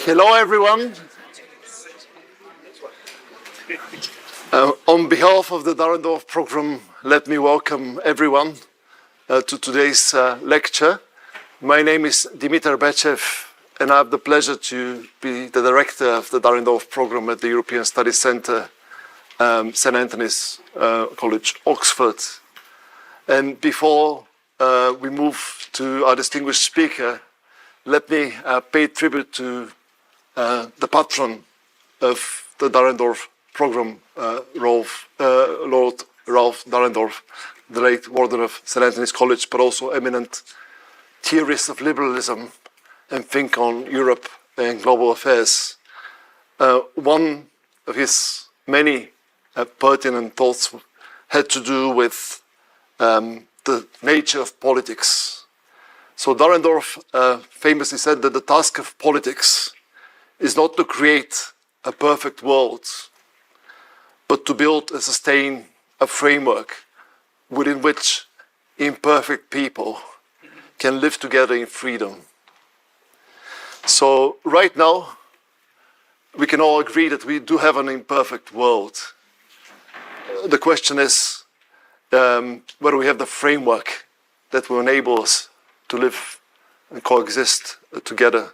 Hello, everyone. On behalf of the Dahrendorf program, let me welcome everyone to today's lecture. My name is Dimitar Bechev, and I have the pleasure to be the director of the Dahrendorf program at the European Studies Centre, St Antony's College, Oxford. And before we move to our distinguished speaker, let me pay tribute to the patron of the Dahrendorf program, Lord Ralph Dahrendorf, the late warden of St Antony's College, but also eminent theorist of liberalism and think on Europe and global affairs. One of his many pertinent thoughts had to do with the nature of politics. So Dahrendorf famously said that the task of politics is not to create a perfect world, but to build and sustain a framework within which imperfect people can live together in freedom. So right now, we can all agree that we do have an imperfect world. The question is whether we have the framework that will enable us to live and coexist together.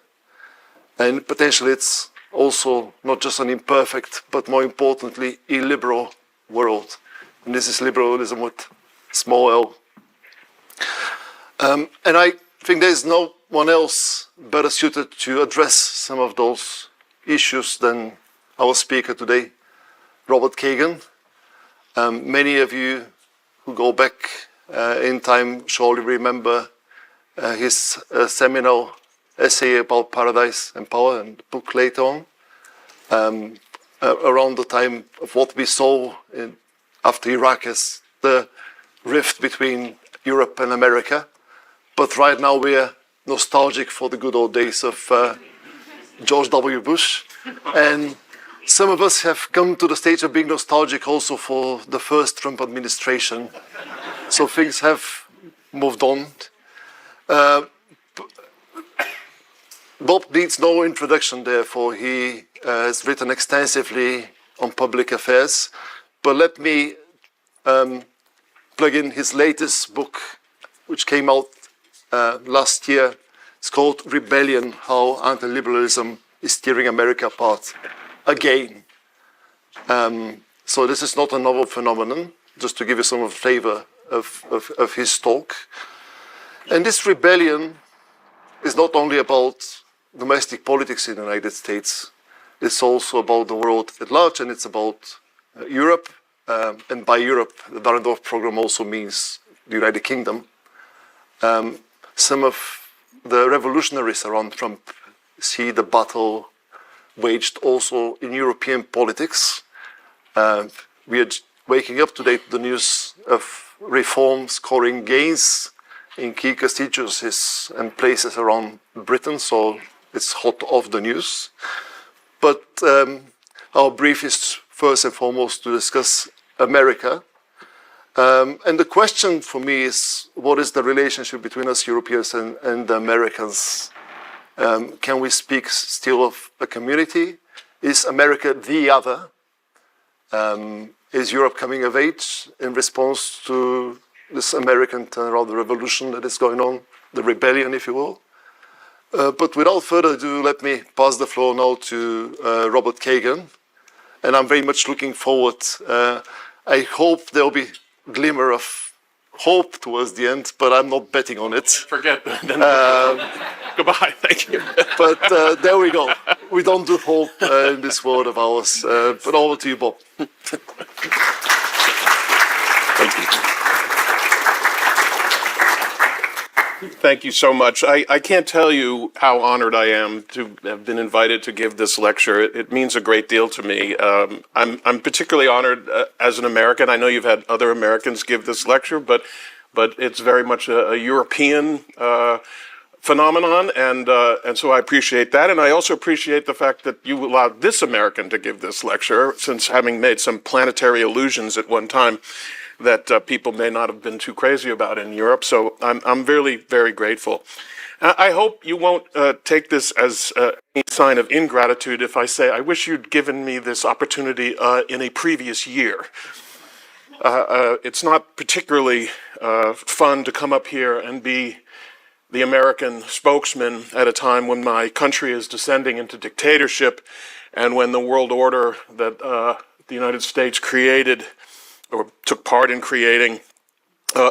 And potentially it's also not just an imperfect, but more importantly, illiberal world. And this is liberalism with small l. And I think there's no one else better suited to address some of those issues than our speaker today, Robert Kagan. Many of you who go back in time surely remember his seminal essay about paradise and power, and book later on, around the time of what we saw after Iraq as the rift between Europe and America. But right now we are nostalgic for the good old days of George W. Bush. And some of us have come to the stage of being nostalgic also for the first Trump administration. So things have moved on. Bob needs no introduction, therefore. He has written extensively on public affairs. But let me plug in his latest book, which came out last year. It's called Rebellion: How Anti-Liberalism is Tearing America Apart Again. So this is not a novel phenomenon, just to give you some of the flavor of his talk. And this rebellion is not only about domestic politics in the United States, it's also about the world at large, and it's about Europe. And by Europe, the Dahrendorf program also means the United Kingdom. Some of the revolutionaries around Trump see the battle waged also in European politics. We are waking up today to the news of reforms scoring gains in key constituencies and places around Britain, so it's hot off the news. But our brief is first and foremost to discuss America. And the question for me is, what is the relationship between us Europeans and the Americans? Can we speak still of a community? Is America the other? Is Europe coming of age in response to this American turnaround, the revolution that is going on, the rebellion, if you will? But without further ado, let me pass the floor now to Robert Kagan. And I'm very much looking forward. I hope there will be a glimmer of hope towards the end, but I'm not betting on it. Forget that. Goodbye. Thank you. But there we go. We don't do hope in this world of ours. But over to you, Bob. Thank you. Thank you so much. I can't tell you how honored I am to have been invited to give this lecture. It means a great deal to me. I'm particularly honored as an American. I know you've had other Americans give this lecture, but it's very much a European phenomenon, and so I appreciate that. And I also appreciate the fact that you allowed this American to give this lecture, since having made some planetary illusions at one time. that people may not have been too crazy about in Europe. So I'm really very grateful. I hope you won't take this as a sign of ingratitude if I say I wish you'd given me this opportunity in a previous year. It's not particularly fun to come up here and be the American spokesman at a time when my country is descending into dictatorship and when the world order that the United States created or took part in creating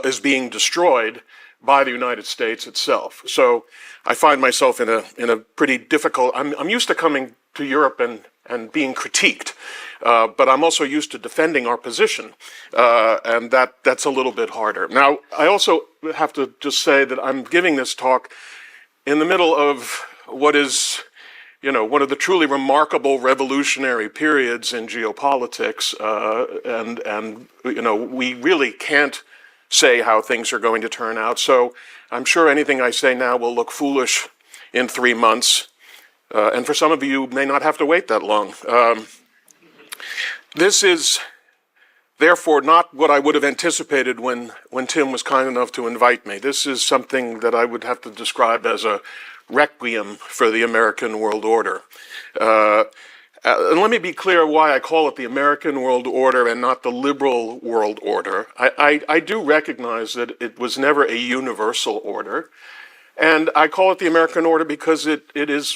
is being destroyed by the United States itself. So I find myself in a pretty difficult, I'm used to coming to Europe and being critiqued, but I'm also used to defending our position, and that's a little bit harder. Now, I also have to just say that I'm giving this talk in the middle of what is, one of the truly remarkable revolutionary periods in geopolitics, and we really can't say how things are going to turn out. So I'm sure anything I say now will look foolish in 3 months. And for some of you may not have to wait that long. This is therefore not what I would have anticipated when Tim was kind enough to invite me. This is something that I would have to describe as a requiem for the American world order. And let me be clear why I call it the American world order and not the liberal world order. I do recognize that it was never a universal order. And I call it the American order because it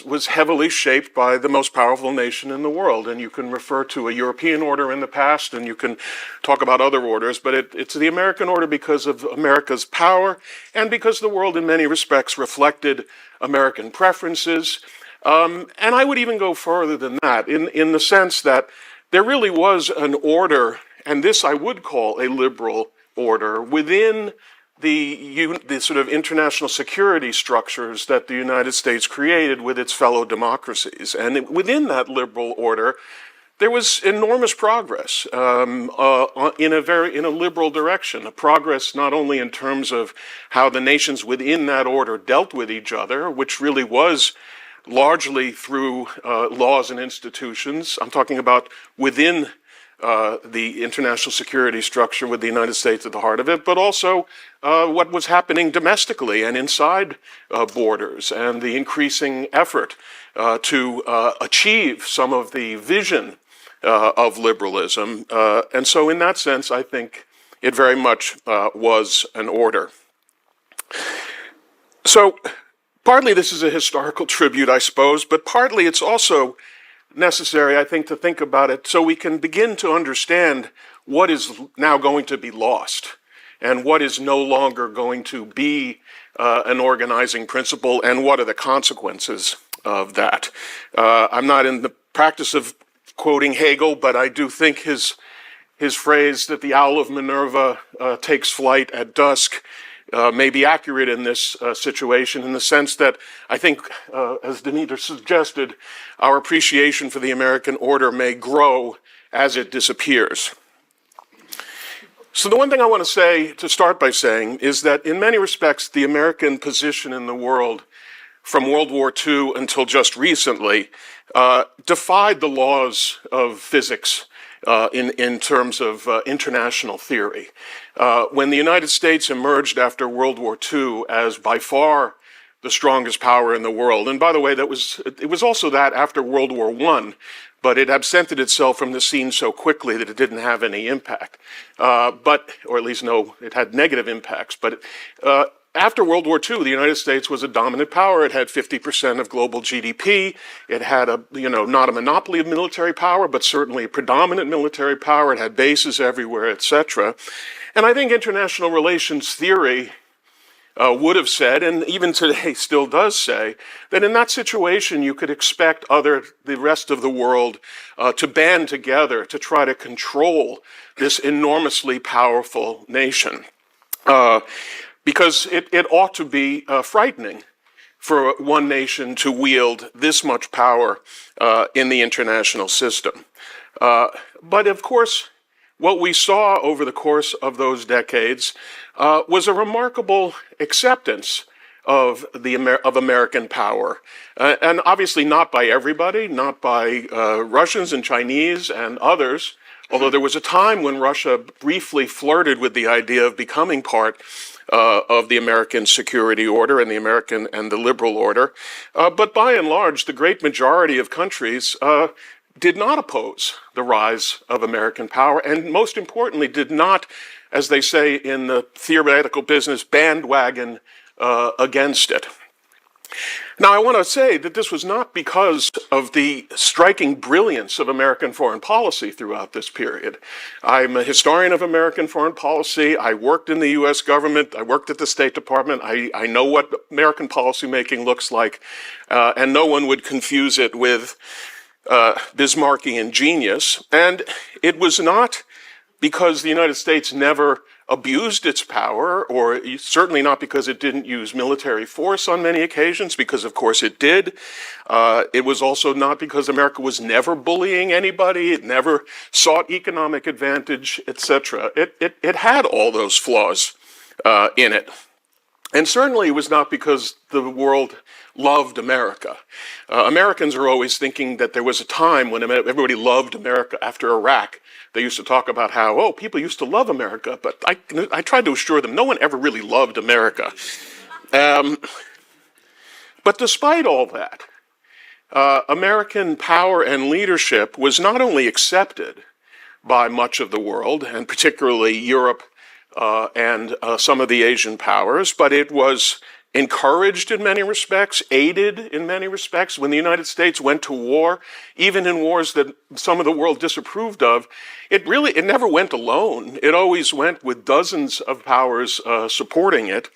was heavily shaped by the most powerful nation in the world. And you can refer to a European order in the past, and you can talk about other orders, but it's the American order because of America's power and because the world in many respects reflected American preferences. And I would even go further than that in the sense that there really was an order, and this I would call a liberal order, within the sort of international security structures that the United States created with its fellow democracies. And within that liberal order, there was enormous progress in a liberal direction, a progress not only in terms of how the nations within that order dealt with each other, which really was largely through laws and institutions. I'm talking about within the international security structure with the United States at the heart of it, but also what was happening domestically and inside borders, and the increasing effort to achieve some of the vision of liberalism. And so in that sense, I think it very much was an order. So partly this is a historical tribute, I suppose, but partly it's also necessary, I think, to think about it so we can begin to understand what is now going to be lost and what is no longer going to be an organizing principle and what are the consequences of that. I'm not in the practice of quoting Hegel, but I do think his phrase that the owl of Minerva takes flight at dusk may be accurate in this situation, in the sense that I think, as Demeter suggested, our appreciation for the American order may grow as it disappears. So the one thing I want to say, to start by saying, is that in many respects, the American position in the world from World War II until just recently defied the laws of physics in terms of international theory. When the United States emerged after World War II as by far the strongest power in the world, and by the way, it was also that after World War I, but it absented itself from the scene so quickly that it didn't have any impact. Or at least no, it had negative impacts. But after World War II, the United States was a dominant power. It had 50% of global GDP. It had not a monopoly of military power, but certainly a predominant military power. It had bases everywhere, etc. And I think international relations theory would have said, and even today still does say, that in that situation you could expect the rest of the world to band together to try to control this enormously powerful nation. Because it ought to be frightening for one nation to wield this much power in the international system. But of course, what we saw over the course of those decades was a remarkable acceptance of American power. And obviously not by everybody, not by Russians and Chinese and others, although there was a time when Russia briefly flirted with the idea of becoming part of the American security order and the liberal order. But by and large, the great majority of countries did not oppose the rise of American power, and most importantly, did not, as they say in the theoretical business, bandwagon against it. Now, I want to say that this was not because of the striking brilliance of American foreign policy throughout this period. I'm a historian of American foreign policy. I worked in the U.S. government. I worked at the State Department. I know what American policymaking looks like, and no one would confuse it with Bismarckian genius. And it was not because the United States never abused its power, or certainly not because it didn't use military force on many occasions, because of course it did. It was also not because America was never bullying anybody, it never sought economic advantage, etc. It had all those flaws in it. And certainly it was not because the world loved America. Americans are always thinking that there was a time when everybody loved America after Iraq. They used to talk about how, oh, people used to love America, but I tried to assure them no one ever really loved America. But despite all that, American power and leadership was not only accepted by much of the world, and particularly Europe and some of the Asian powers, but it was encouraged in many respects, aided in many respects. When the United States went to war, even in wars that some of the world disapproved of, it never went alone. It always went with dozens of powers supporting it.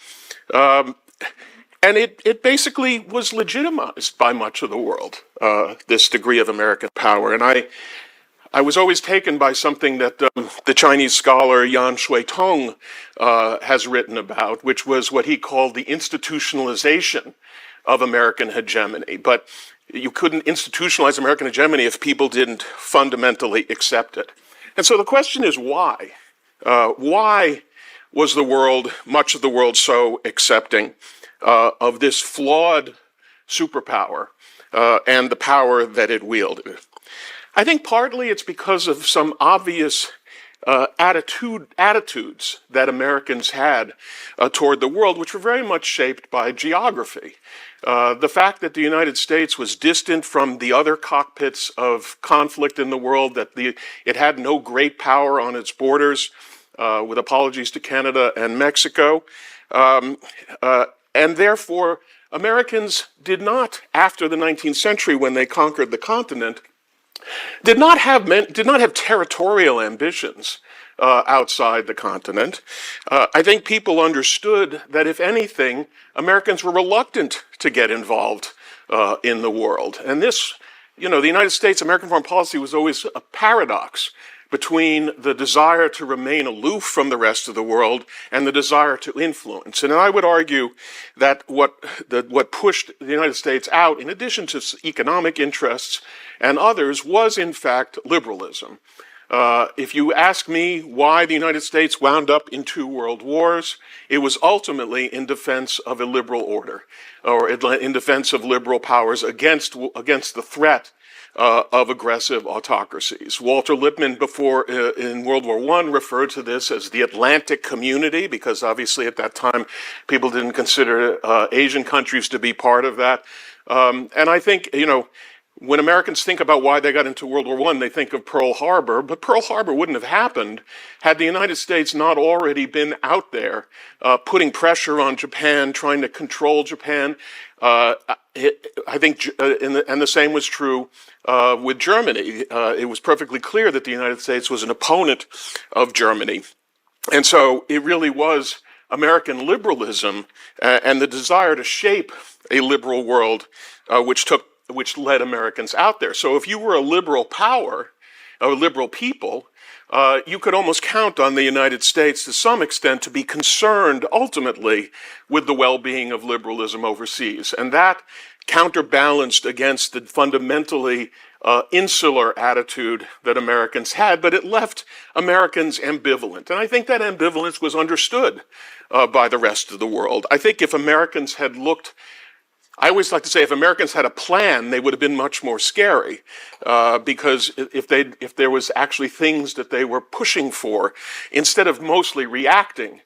And it basically was legitimized by much of the world, this degree of American power. And I was always taken by something that the Chinese scholar Yan Shui-tong has written about, which was what he called the institutionalization of American hegemony. But you couldn't institutionalize American hegemony if people didn't fundamentally accept it. And so the question is why? Why was much of the world so accepting of this flawed superpower and the power that it wielded? I think partly it's because of some obvious attitudes that Americans had toward the world, which were very much shaped by geography. The fact that the United States was distant from the other cockpits of conflict in the world, that it had no great power on its borders, with apologies to Canada and Mexico, and therefore Americans did not, after the 19th century when they conquered the continent, did not have territorial ambitions outside the continent. I think people understood that, if anything, Americans were reluctant to get involved in the world. And this, the United States, American foreign policy was always a paradox between the desire to remain aloof from the rest of the world and the desire to influence. And I would argue that what pushed the United States out, in addition to economic interests and others, was in fact liberalism. If you ask me why the United States wound up in 2 world wars, it was ultimately in defense of a liberal order, or in defense of liberal powers against the threat of aggressive autocracies. Walter Lippmann, in World War I, referred to this as the Atlantic community, because obviously at that time people didn't consider Asian countries to be part of that. And I think, when Americans think about why they got into World War I, they think of Pearl Harbor, but Pearl Harbor wouldn't have happened had the United States not already been out there putting pressure on Japan, trying to control Japan. I think, and the same was true with Germany. It was perfectly clear that the United States was an opponent of Germany. And so it really was American liberalism and the desire to shape a liberal world which led Americans out there. So if you were a liberal power, a liberal people, you could almost count on the United States to some extent to be concerned ultimately with the well-being of liberalism overseas. And that counterbalanced against the fundamentally insular attitude that Americans had, but it left Americans ambivalent. And I think that ambivalence was understood by the rest of the world. I think if Americans had looked I always like to say if Americans had a plan, they would have been much more scary, because if there was actually things that they were pushing for, instead of mostly reacting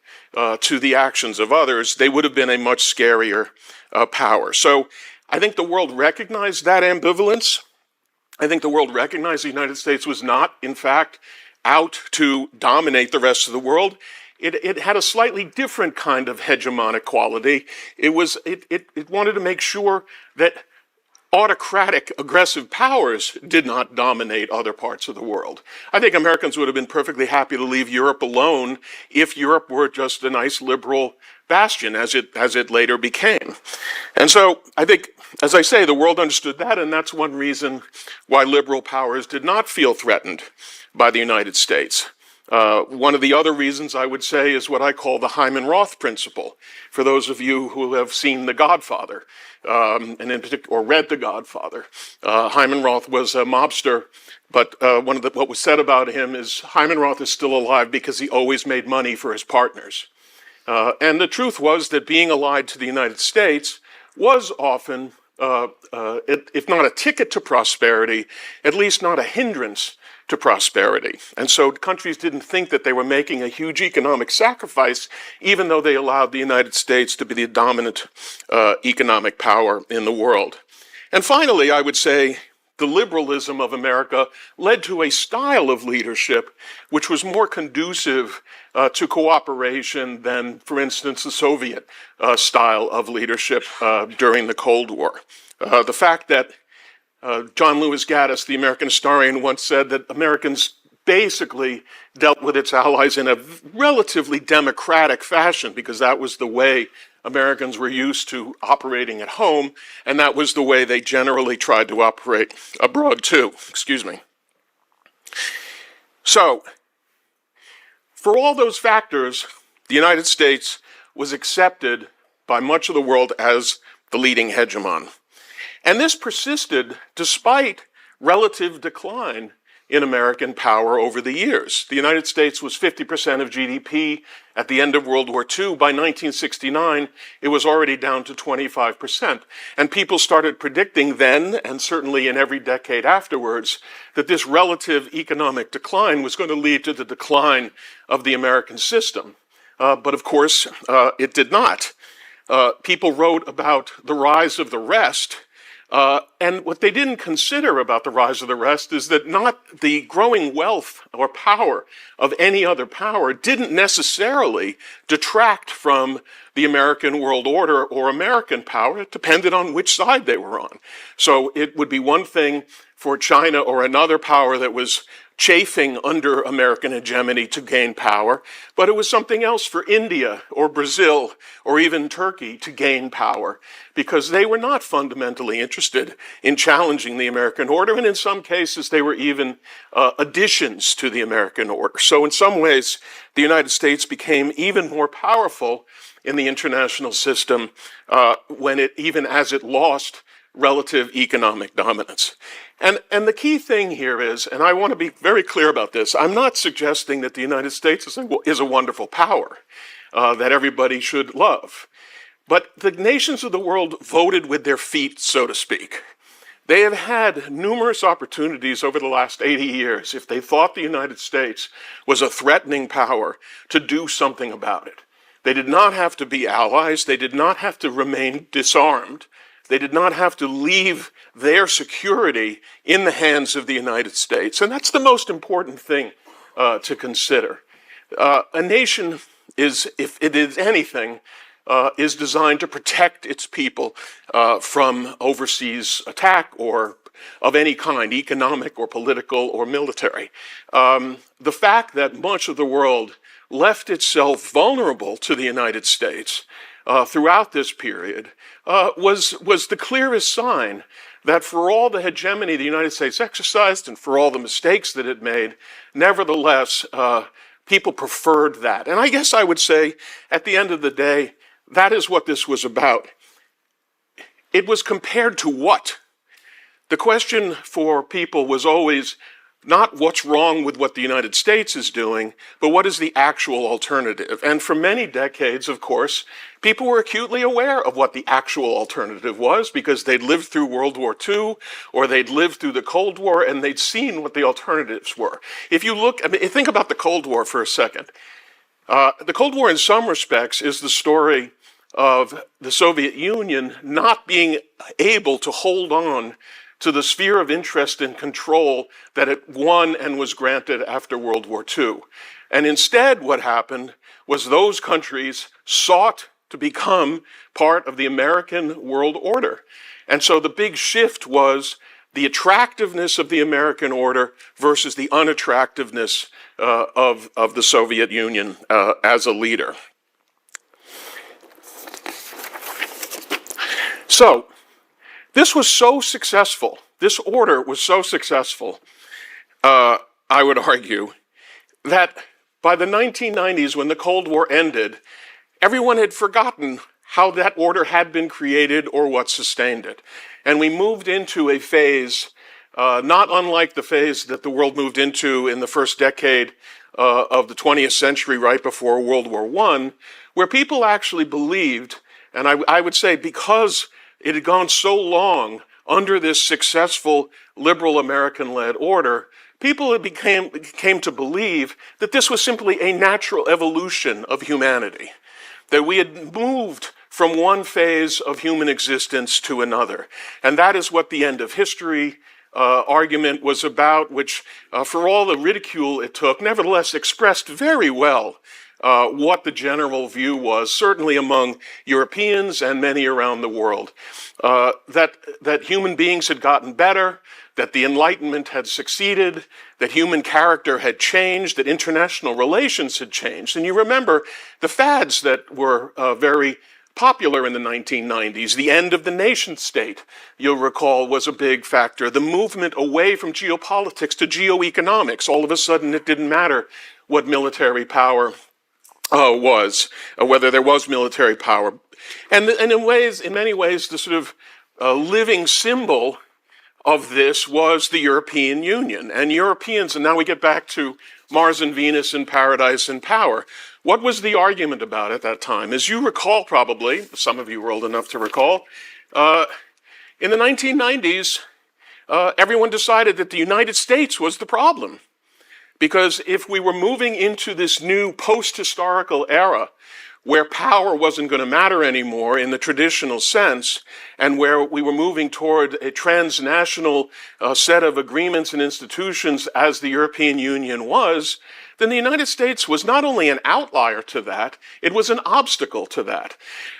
to the actions of others, they would have been a much scarier power. So I think the world recognized that ambivalence. I think the world recognized the United States was not, in fact, out to dominate the rest of the world. It had a slightly different kind of hegemonic quality. It wanted to make sure that autocratic, aggressive powers did not dominate other parts of the world. I think Americans would have been perfectly happy to leave Europe alone if Europe were just a nice liberal bastion, as it later became. And so I think, as I say, the world understood that, and that's one reason why liberal powers did not feel threatened by the United States. One of the other reasons I would say is what I call the Hyman Roth principle. For those of you who have seen The Godfather, and in particular, or read The Godfather, Hyman Roth was a mobster, but what was said about him is Hyman Roth is still alive because he always made money for his partners. And the truth was that being allied to the United States was often, if not a ticket to prosperity, at least not a hindrance to prosperity. And so countries didn't think that they were making a huge economic sacrifice, even though they allowed the United States to be the dominant economic power in the world. And finally, I would say the liberalism of America led to a style of leadership which was more conducive to cooperation than, for instance, the Soviet style of leadership during the Cold War. The fact that John Lewis Gaddis, the American historian, once said that Americans basically dealt with its allies in a relatively democratic fashion because that was the way Americans were used to operating at home, and that was the way they generally tried to operate abroad too. Excuse me. So, for all those factors, the United States was accepted by much of the world as the leading hegemon. And this persisted despite relative decline in American power over the years. The United States was 50% of GDP at the end of World War II. By 1969, it was already down to 25%. And people started predicting then, and certainly in every decade afterwards, that this relative economic decline was going to lead to the decline of the American system. But of course, it did not. People wrote about the rise of the rest. And what they didn't consider about the rise of the rest is that not the growing wealth or power of any other power didn't necessarily detract from the American world order or American power. It depended on which side they were on. So it would be one thing for China or another power that was chafing under American hegemony to gain power, but it was something else for India or Brazil or even Turkey to gain power, because they were not fundamentally interested in challenging the American order, and in some cases they were even additions to the American order. So in some ways, the United States became even more powerful in the international system even as it lost relative economic dominance. And the key thing here is, and I want to be very clear about this, I'm not suggesting that the United States is a wonderful power that everybody should love. But the nations of the world voted with their feet, so to speak. They have had numerous opportunities over the last 80 years, if they thought the United States was a threatening power, to do something about it. They did not have to be allies. They did not have to remain disarmed. They did not have to leave their security in the hands of the United States. And that's the most important thing to consider. A nation is, if it is anything, is designed to protect its people from overseas attack or of any kind, economic or political or military. The fact that much of the world left itself vulnerable to the United States throughout this period was the clearest sign that for all the hegemony the United States exercised and for all the mistakes that it made, nevertheless, people preferred that. And I guess I would say, at the end of the day, that is what this was about. It was compared to what? The question for people was always, not what's wrong with what the United States is doing, but what is the actual alternative. And for many decades, of course, people were acutely aware of what the actual alternative was because they'd lived through World War II or they'd lived through the Cold War and they'd seen what the alternatives were. If you look, think about the Cold War for a second. The Cold War in some respects is the story of the Soviet Union not being able to hold on to the sphere of interest and control that it won and was granted after World War II. And instead what happened was those countries sought to become part of the American world order. And so the big shift was the attractiveness of the American order versus the unattractiveness of the Soviet Union as a leader. So, this was so successful, this order was so successful, I would argue, that by the 1990s, when the Cold War ended, everyone had forgotten how that order had been created or what sustained it. And we moved into a phase, not unlike the phase that the world moved into in the first decade of the 20th century, right before World War I, where people actually believed, and I would say because it had gone so long under this successful liberal American-led order, people came to believe that this was simply a natural evolution of humanity, that we had moved from one phase of human existence to another. And that is what the end of history argument was about, which, for all the ridicule it took, nevertheless expressed very well what the general view was, certainly among Europeans and many around the world, that human beings had gotten better, that the Enlightenment had succeeded, that human character had changed, that international relations had changed. And you remember the fads that were very popular in the 1990s. The end of the nation state, you'll recall, was a big factor. The movement away from geopolitics to geoeconomics. All of a sudden, it didn't matter what military power was, whether there was military power. And in many ways, the sort of living symbol of this was the European Union. And Europeans, and now we get back to Mars and Venus and Paradise and Power. What was the argument about at that time? As you recall probably, some of you were old enough to recall, in the 1990s, everyone decided that the United States was the problem. Because if we were moving into this new post-historical era, where power wasn't going to matter anymore in the traditional sense, and where we were moving toward a transnational set of agreements and institutions as the European Union was, then the United States was not only an outlier to that, it was an obstacle to that.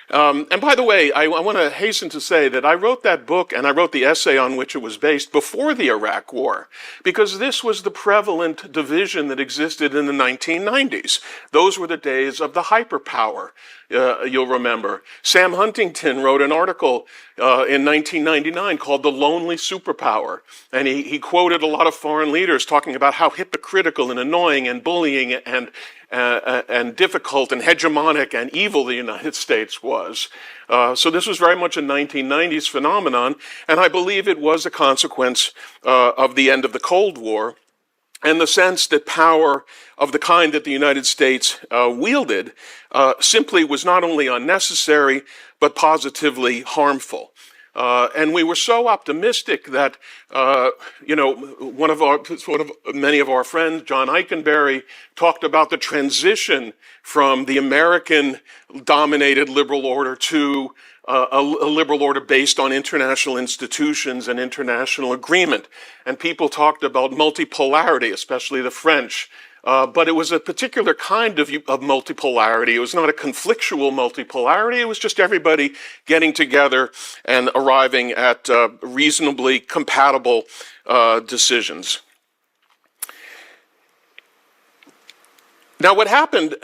And by the way, I want to hasten to say that I wrote that book and I wrote the essay on which it was based before the Iraq War, because this was the prevalent division that existed in the 1990s. Those were the days of the hyperpower, you'll remember. Sam Huntington wrote an article in 1999 called The Lonely Superpower, and he quoted a lot of foreign leaders talking about how hypocritical and annoying and bullying and difficult and hegemonic and evil the United States was. So this was very much a 1990s phenomenon, and I believe it was a consequence of the end of the Cold War and the sense that power of the kind that the United States wielded simply was not only unnecessary, but positively harmful. And we were so optimistic that, many of our friends, John Eikenberry, talked about the transition from the American-dominated liberal order to a liberal order based on international institutions and international agreement. And people talked about multipolarity, especially the French. But it was a particular kind of multipolarity. It was not a conflictual multipolarity. It was just everybody getting together and arriving at reasonably compatible decisions. Now, what happened,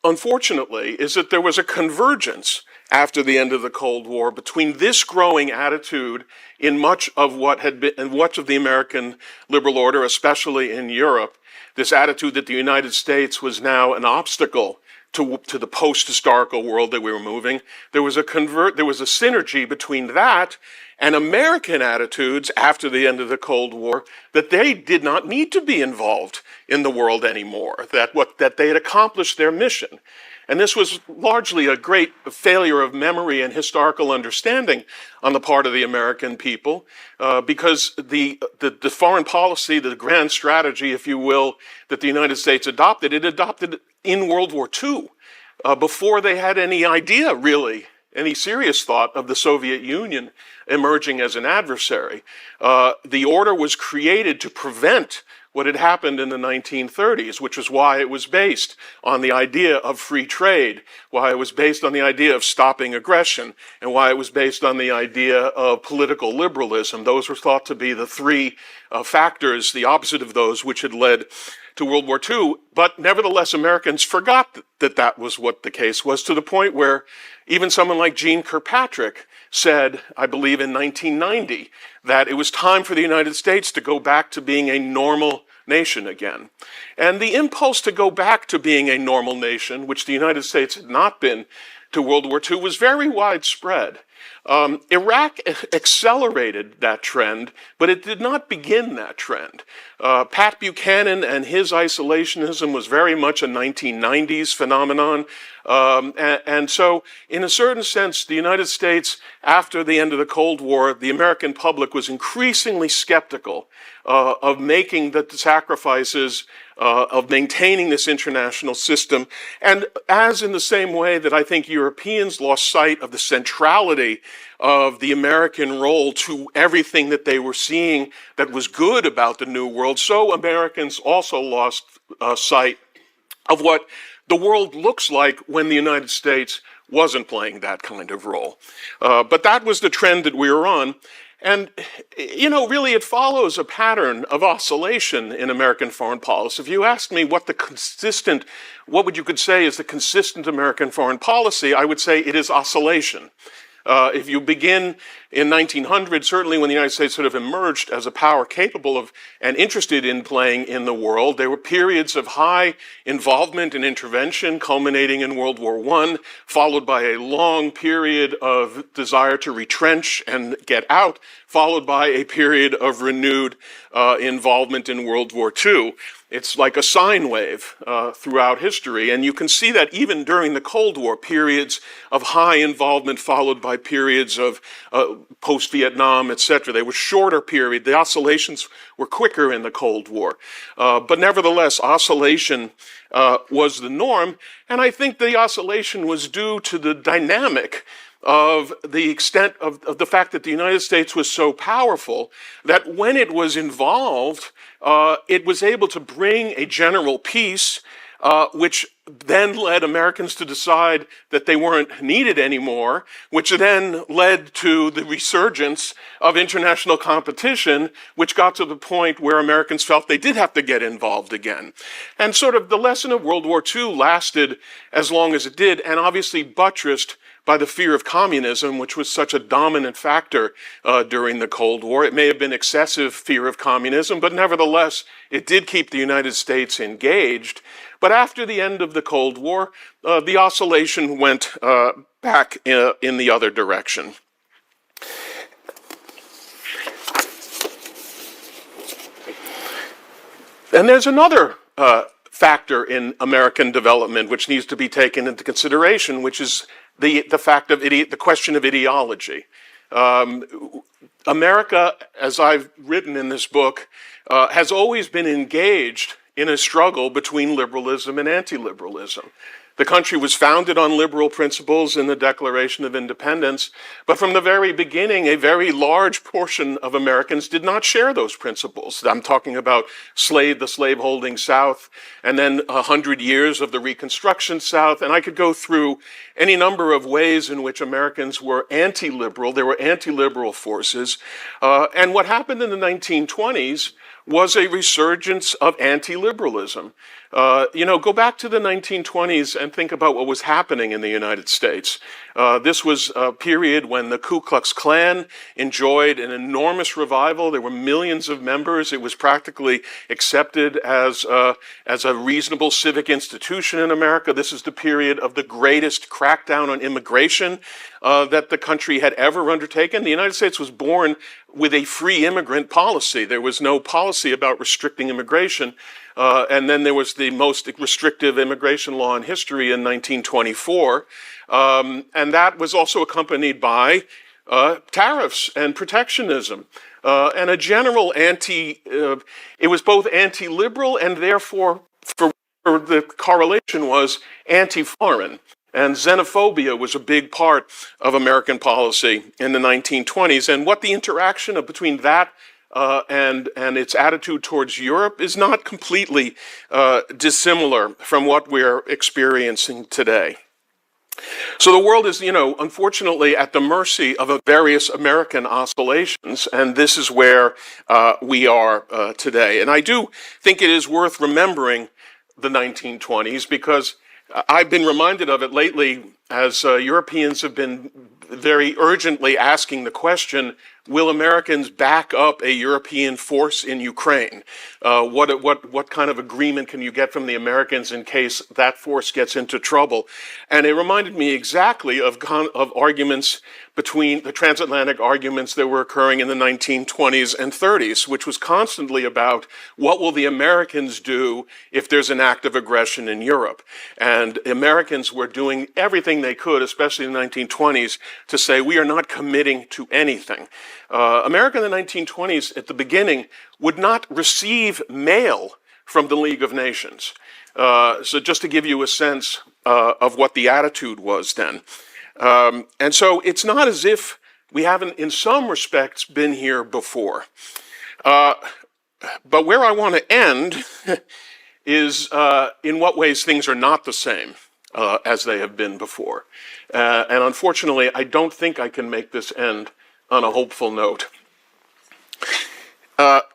unfortunately, is that there was a convergence after the end of the Cold War between this growing attitude in much of the American liberal order, especially in Europe, this attitude that the United States was now an obstacle to the post-historical world that we were moving. There was a synergy between that and American attitudes after the end of the Cold War, that they did not need to be involved in the world anymore, that they had accomplished their mission. And this was largely a great failure of memory and historical understanding on the part of the American people, because the foreign policy, the grand strategy, if you will, that the United States adopted, it adopted in World War II, before they had any idea, really, any serious thought of the Soviet Union emerging as an adversary. The order was created to prevent what had happened in the 1930s, which was why it was based on the idea of free trade, why it was based on the idea of stopping aggression, and why it was based on the idea of political liberalism. Those were thought to be the three factors, the opposite of those, which had led to World War II. But nevertheless, Americans forgot that that was what the case was, to the point where even someone like Jeane Kirkpatrick said, I believe in 1990, that it was time for the United States to go back to being a normal nation again. And the impulse to go back to being a normal nation, which the United States had not been to World War II, was very widespread. Iraq accelerated that trend, but it did not begin that trend. Pat Buchanan and his isolationism was very much a 1990s phenomenon. And so, in a certain sense, the United States, after the end of the Cold War, the American public was increasingly skeptical of making the sacrifices of maintaining this international system. And as in the same way that I think Europeans lost sight of the centrality of the American role to everything that they were seeing that was good about the New World, so Americans also lost sight of what the world looks like when the United States wasn't playing that kind of role. But that was the trend that we were on. And, you know, really it follows a pattern of oscillation in American foreign policy. If you asked me what would you could say is the consistent American foreign policy, I would say it is oscillation. If you begin in 1900, certainly when the United States sort of emerged as a power capable of and interested in playing in the world, there were periods of high involvement and intervention culminating in World War I, followed by a long period of desire to retrench and get out, followed by a period of renewed involvement in World War II. It's like a sine wave throughout history, and you can see that even during the Cold War, periods of high involvement followed by periods of post-Vietnam, etc. They were shorter periods. The oscillations were quicker in the Cold War. But nevertheless, oscillation was the norm, and I think the oscillation was due to the dynamic of the extent of the fact that the United States was so powerful that when it was involved, it was able to bring a general peace, which then led Americans to decide that they weren't needed anymore, which then led to the resurgence of international competition, which got to the point where Americans felt they did have to get involved again. And sort of the lesson of World War II lasted as long as it did, and obviously buttressed by the fear of communism, which was such a dominant factor during the Cold War. It may have been excessive fear of communism, but nevertheless, it did keep the United States engaged. But after the end of the Cold War, the oscillation went back in the other direction. And there's another factor in American development which needs to be taken into consideration, which is the fact of the question of ideology. America, as I've written in this book, has always been engaged in a struggle between liberalism and anti-liberalism. The country was founded on liberal principles in the Declaration of Independence, but from the very beginning, a very large portion of Americans did not share those principles. I'm talking about the slave-holding South, and then 100 years of the Reconstruction South, and I could go through any number of ways in which Americans were anti-liberal. There were anti-liberal forces, and what happened in the 1920s was a resurgence of anti-liberalism. Go back to the 1920s and think about what was happening in the United States. This was a period when the Ku Klux Klan enjoyed an enormous revival. There were millions of members. It was practically accepted as a reasonable civic institution in America. This is the period of the greatest crackdown on immigration that the country had ever undertaken. The United States was born with a free immigrant policy. There was no policy about restricting immigration. And then there was the most restrictive immigration law in history in 1924. And that was also accompanied by tariffs and protectionism. And a general it was both anti-liberal and therefore, the correlation was anti-foreign. And xenophobia was a big part of American policy in the 1920s. And what the interaction between that and its attitude towards Europe is not completely dissimilar from what we're experiencing today. So the world is, unfortunately at the mercy of various American oscillations, and this is where we are today. And I do think it is worth remembering the 1920s because I've been reminded of it lately as Europeans have been very urgently asking the question, will Americans back up a European force in Ukraine? What kind of agreement can you get from the Americans in case that force gets into trouble? And it reminded me exactly of arguments between the transatlantic arguments that were occurring in the 1920s and 30s, which was constantly about what will the Americans do if there's an act of aggression in Europe? And Americans were doing everything they could, especially in the 1920s, to say we are not committing to anything. America in the 1920s, at the beginning, would not receive mail from the League of Nations. So just to give you a sense of what the attitude was then. And so it's not as if we haven't, in some respects, been here before. But where I want to end is in what ways things are not the same as they have been before. And unfortunately, I don't think I can make this end on a hopeful note.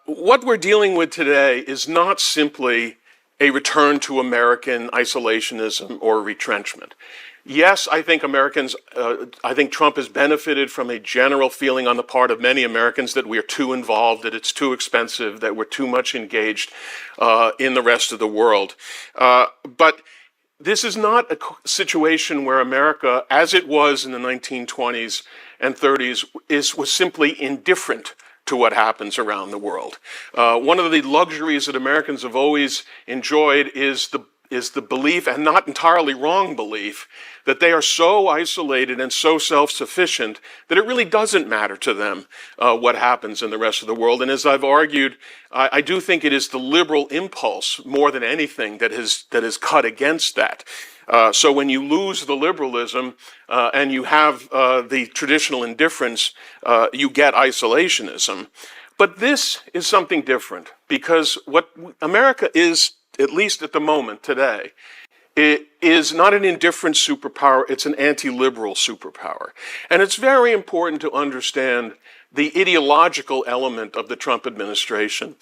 What we're dealing with today is not simply a return to American isolationism or retrenchment. Yes, I think I think Trump has benefited from a general feeling on the part of many Americans that we are too involved, that it's too expensive, that we're too much engaged in the rest of the world. But this is not a situation where America, as it was in the 1920s and 30s, was simply indifferent to what happens around the world. One of the luxuries that Americans have always enjoyed is the belief, and not entirely wrong belief, that they are so isolated and so self-sufficient that it really doesn't matter to them what happens in the rest of the world. And as I've argued, I do think it is the liberal impulse more than anything that has cut against that. So when you lose the liberalism and you have the traditional indifference, you get isolationism. But this is something different, because what America is, at least at the moment today, it is not an indifferent superpower, it's an anti-liberal superpower. And it's very important to understand the ideological element of the Trump administration.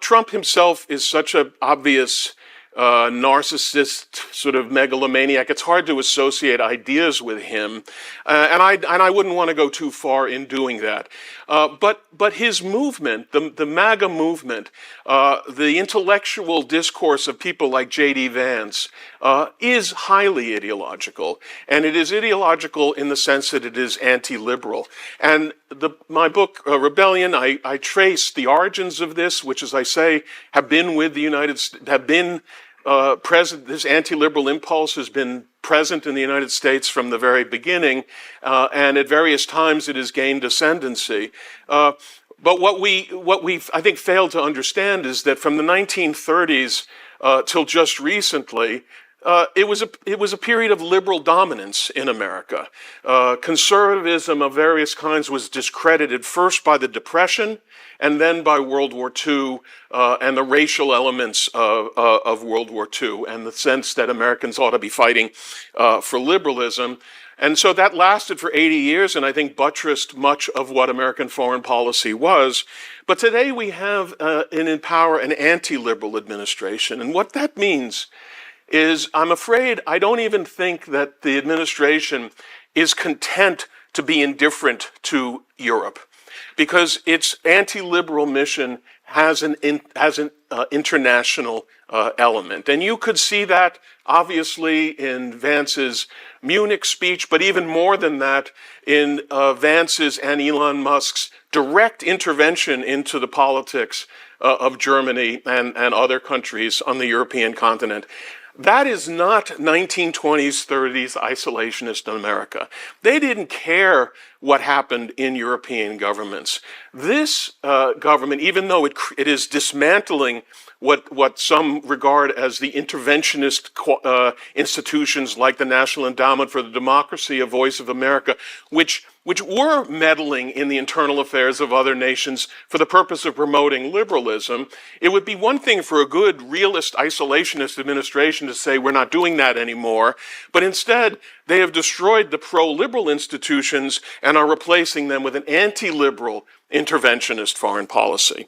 Trump himself is such an obvious narcissist, sort of megalomaniac. It's hard to associate ideas with him, and I wouldn't want to go too far in doing that. But his movement, the MAGA movement, the intellectual discourse of people like J.D. Vance, is highly ideological, and it is ideological in the sense that it is anti-liberal. And my book, Rebellion, I trace the origins of this, which, as I say, have been with the United States, have been present. This anti-liberal impulse has been present in the United States from the very beginning, and at various times it has gained ascendancy. But what we've, I think, failed to understand is that from the 1930s till just recently, it was a period of liberal dominance in America. Conservatism of various kinds was discredited first by the Depression and then by World War II and the racial elements of World War II and the sense that Americans ought to be fighting for liberalism. And so that lasted for 80 years, and I think buttressed much of what American foreign policy was. But today we have in power an anti-liberal administration. And what that means is, I'm afraid, I don't even think that the administration is content to be indifferent to Europe, because its anti-liberal mission has an international element. And you could see that, obviously, in Vance's Munich speech, but even more than that, in Vance's and Elon Musk's direct intervention into the politics of Germany and other countries on the European continent. That is not 1920s, 30s isolationist America. They didn't care what happened in European governments. This government, even though it is dismantling what some regard as the interventionist institutions like the National Endowment for the Democracy, A Voice of America, which were meddling in the internal affairs of other nations for the purpose of promoting liberalism. It would be one thing for a good, realist, isolationist administration to say, we're not doing that anymore. But instead, they have destroyed the pro-liberal institutions and are replacing them with an anti-liberal, interventionist foreign policy.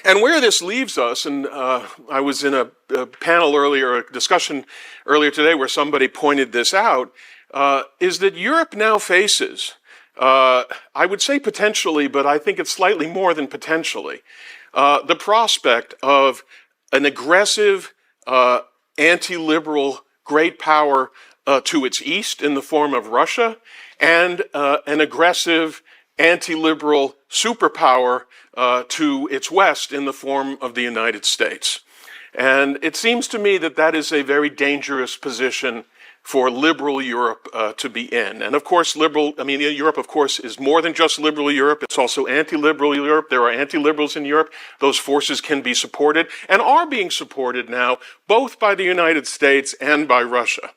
And where this leaves us, and I was in a panel earlier, a discussion earlier today where somebody pointed this out, is that Europe now faces, I would say potentially, but I think it's slightly more than potentially, the prospect of an aggressive, anti-liberal great power to its east in the form of Russia, and an aggressive, anti-liberal superpower to its west in the form of the United States. And it seems to me that that is a very dangerous position for liberal Europe to be in. And of course, Europe, of course, is more than just liberal Europe. It's also anti-liberal Europe. There are anti-liberals in Europe. Those forces can be supported and are being supported now, both by the United States and by Russia.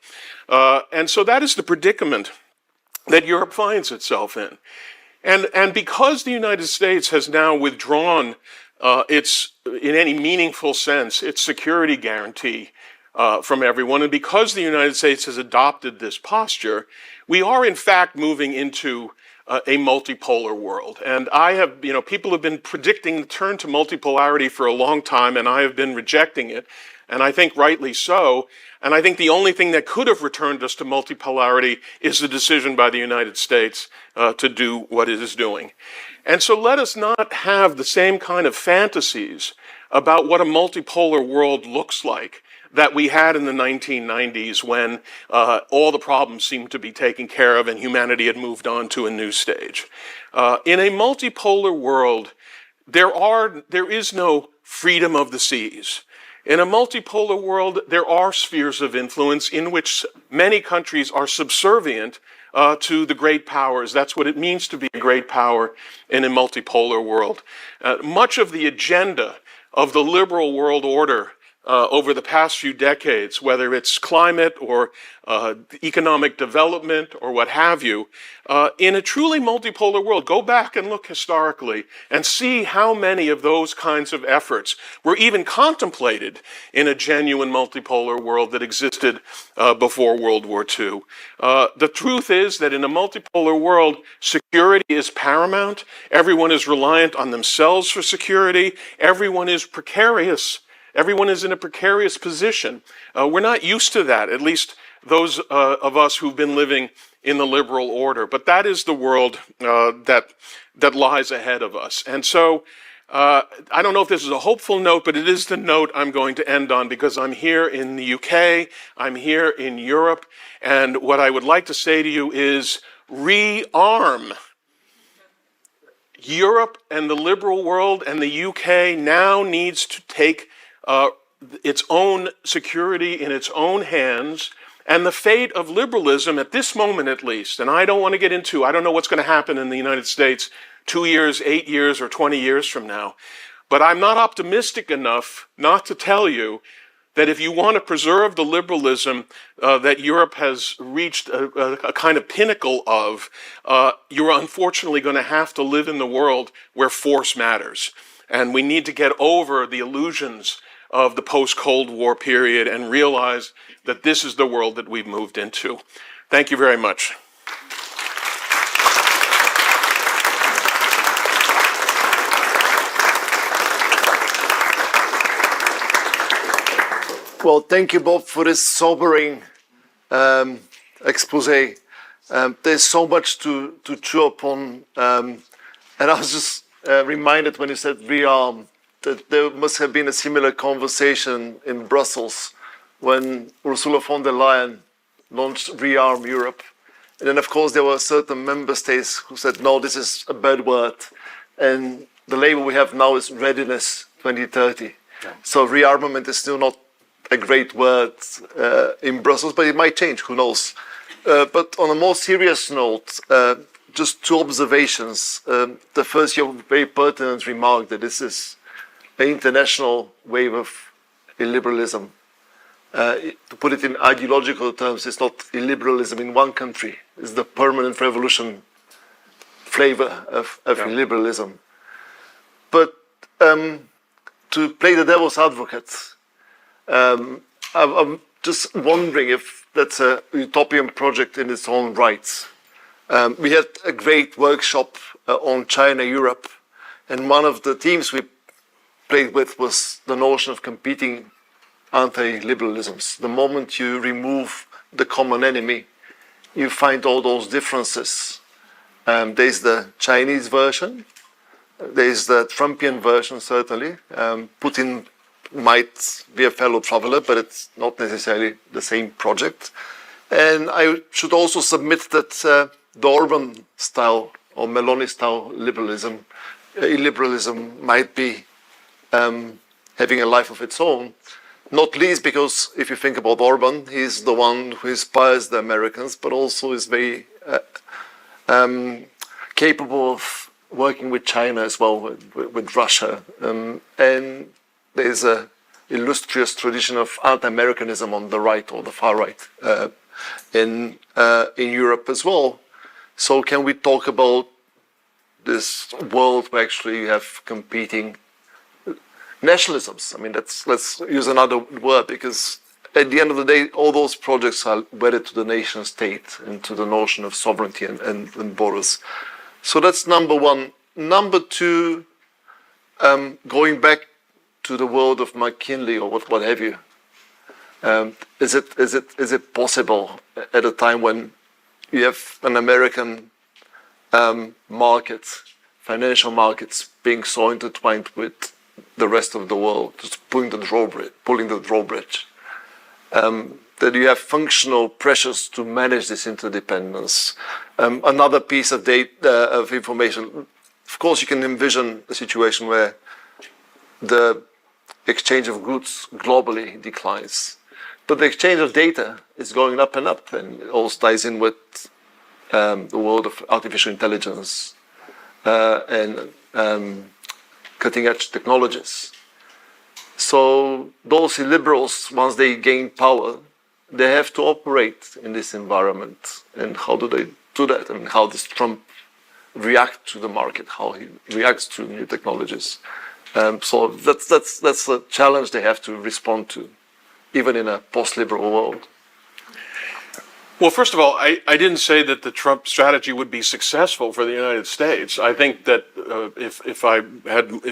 And so that is the predicament that Europe finds itself in. And because the United States has now withdrawn in any meaningful sense, its security guarantee from everyone, and because the United States has adopted this posture, we are in fact moving into a multipolar world. And people have been predicting the turn to multipolarity for a long time, and I have been rejecting it, and I think rightly so. And I think the only thing that could have returned us to multipolarity is the decision by the United States to do what it is doing. And so let us not have the same kind of fantasies about what a multipolar world looks like that we had in the 1990s when all the problems seemed to be taken care of and humanity had moved on to a new stage. In a multipolar world, there is no freedom of the seas. In a multipolar world, there are spheres of influence in which many countries are subservient to the great powers. That's what it means to be a great power in a multipolar world. Much of the agenda of the liberal world order over the past few decades, whether it's climate or economic development or what have you, in a truly multipolar world, go back and look historically and see how many of those kinds of efforts were even contemplated in a genuine multipolar world that existed before World War II. The truth is that in a multipolar world, security is paramount. Everyone is reliant on themselves for security. Everyone is precarious. Everyone is in a precarious position. We're not used to that, at least those of us who've been living in the liberal order. But that is the world that lies ahead of us. And so I don't know if this is a hopeful note, but it is the note I'm going to end on, because I'm here in the UK, I'm here in Europe, and what I would like to say to you is rearm. Europe and the liberal world and the UK now needs to take its own security in its own hands, and the fate of liberalism at this moment at least, and I don't want to get into, I don't know what's going to happen in the United States 2 years, 8 years, or 20 years from now, but I'm not optimistic enough not to tell you that if you want to preserve the liberalism that Europe has reached a kind of pinnacle of, you're unfortunately going to have to live in the world where force matters. And we need to get over the illusions of the post-Cold War period and realize that this is the world that we've moved into. Thank you very much. Well, thank you, Bob, for this sobering expose. There's so much to chew upon. And I was just reminded when you said rearm that there must have been a similar conversation in Brussels when Ursula von der Leyen launched Rearm Europe. And then, of course, there were certain member states who said, no, this is a bad word. And the label we have now is Readiness 2030. Yeah. So rearmament is still not a great word in Brussels, but it might change, who knows. But on a more serious note, just two observations. The first, your very pertinent remark that this is an international wave of illiberalism. To put it in ideological terms, it's not illiberalism in one country. It's the permanent revolution flavor of illiberalism. But to play the devil's advocate, I'm just wondering if that's a utopian project in its own right. We had a great workshop on China-Europe, and one of the themes we played with was the notion of competing anti-liberalisms. The moment you remove the common enemy, you find all those differences. There's the Chinese version, there's the Trumpian version, certainly. Putin might be a fellow traveler, but it's not necessarily the same project. And I should also submit that the Orban style or Meloni style illiberalism might be having a life of its own, not least because if you think about Orban, he's the one who inspires the Americans, but also is very capable of working with China as well, with Russia. And there's an illustrious tradition of anti-Americanism on the right or the far right in Europe as well. So can we talk about this world where actually you have competing nationalisms? I mean, let's use another word, because at the end of the day, all those projects are wedded to the nation state and to the notion of sovereignty and borders. So that's number one. Number two, going back to the world of McKinley or what have you, is it possible at a time when you have an American market, financial markets being so intertwined with the rest of the world, just pulling the drawbridge, that you have functional pressures to manage this interdependence? Another piece of data, of information, of course you can envision a situation where the exchange of goods globally declines, but the exchange of data is going up and up, and it also ties in with the world of artificial intelligence and cutting-edge technologies. So those illiberals, once they gain power, they have to operate in this environment. And how do they do that? I mean, how does Trump react to the market? How he reacts to new technologies? So that's a challenge they have to respond to, even in a post-liberal world. Well, first of all, I didn't say that the Trump strategy would be successful for the United States. I think that if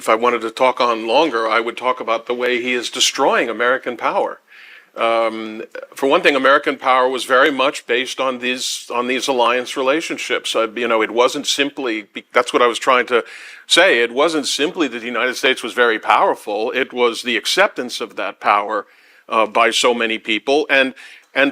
I wanted to talk on longer, I would talk about the way he is destroying American power. For one thing, American power was very much based on these alliance relationships. It wasn't simply, that's what I was trying to say. It wasn't simply that the United States was very powerful. It was the acceptance of that power by so many people, and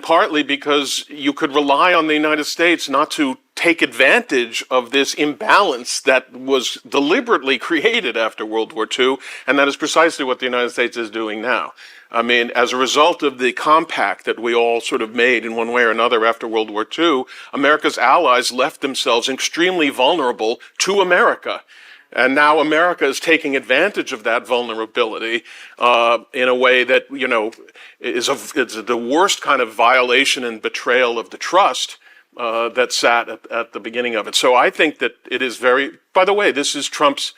partly because you could rely on the United States not to take advantage of this imbalance that was deliberately created after World War II, and that is precisely what the United States is doing now. I mean, as a result of the compact that we all sort of made in one way or another after World War II, America's allies left themselves extremely vulnerable to America. And now America is taking advantage of that vulnerability in a way that, is the worst kind of violation and betrayal of the trust that sat at the beginning of it. So I think that it is very, by the way, this is Trump's,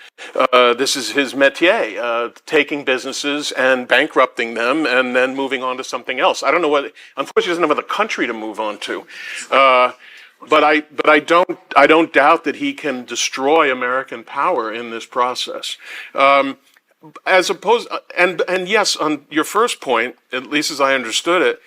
this is his métier, taking businesses and bankrupting them and then moving on to something else. I don't know what, unfortunately he doesn't have another country to move on to. But I don't doubt that he can destroy American power in this process. As opposed, and yes, on your first point, at least as I understood it,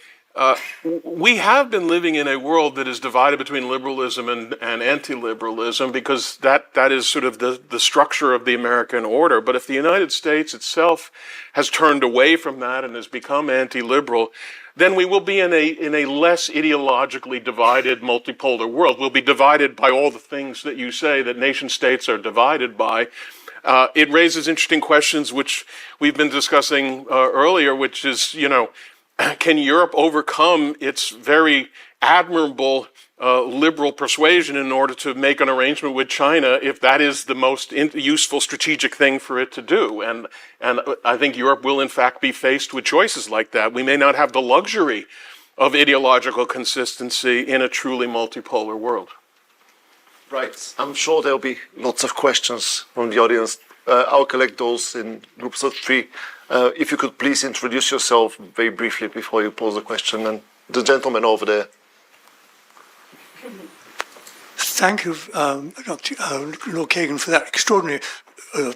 we have been living in a world that is divided between liberalism and anti-liberalism because that is sort of the structure of the American order. But if the United States itself has turned away from that and has become anti-liberal, then we will be in a less ideologically divided multipolar world. We'll be divided by all the things that you say that nation states are divided by. It raises interesting questions which we've been discussing earlier, which is, can Europe overcome its very admirable liberal persuasion in order to make an arrangement with China if that is the most useful strategic thing for it to do? And I think Europe will in fact be faced with choices like that. We may not have the luxury of ideological consistency in a truly multipolar world. Right. I'm sure there'll be lots of questions from the audience. I'll collect those in groups of 3. If you could please introduce yourself very briefly before you pose the question. And the gentleman over there. Thank you, Dr. Lord Kagan, for that extraordinary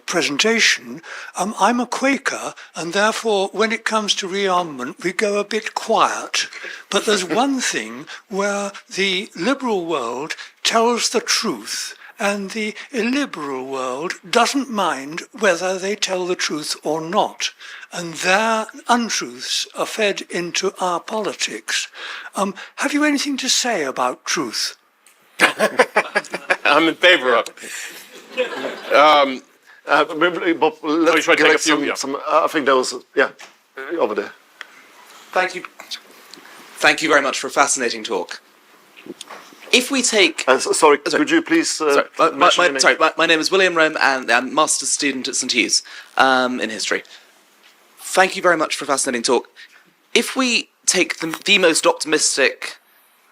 presentation. I'm a Quaker, and therefore, when it comes to rearmament, we go a bit quiet. But there's one thing where the liberal world tells the truth, and the illiberal world doesn't mind whether they tell the truth or not. And their untruths are fed into our politics. Have you anything to say about truth? I'm in favor of it. Bob, let's take a collect few, some, I think there was, over there. Thank you. Thank you very much for a fascinating talk. If we take... sorry, could you please my name is William Rome, and I'm a master's student at St. Hugh's in history. Thank you very much for a fascinating talk. If we take the most optimistic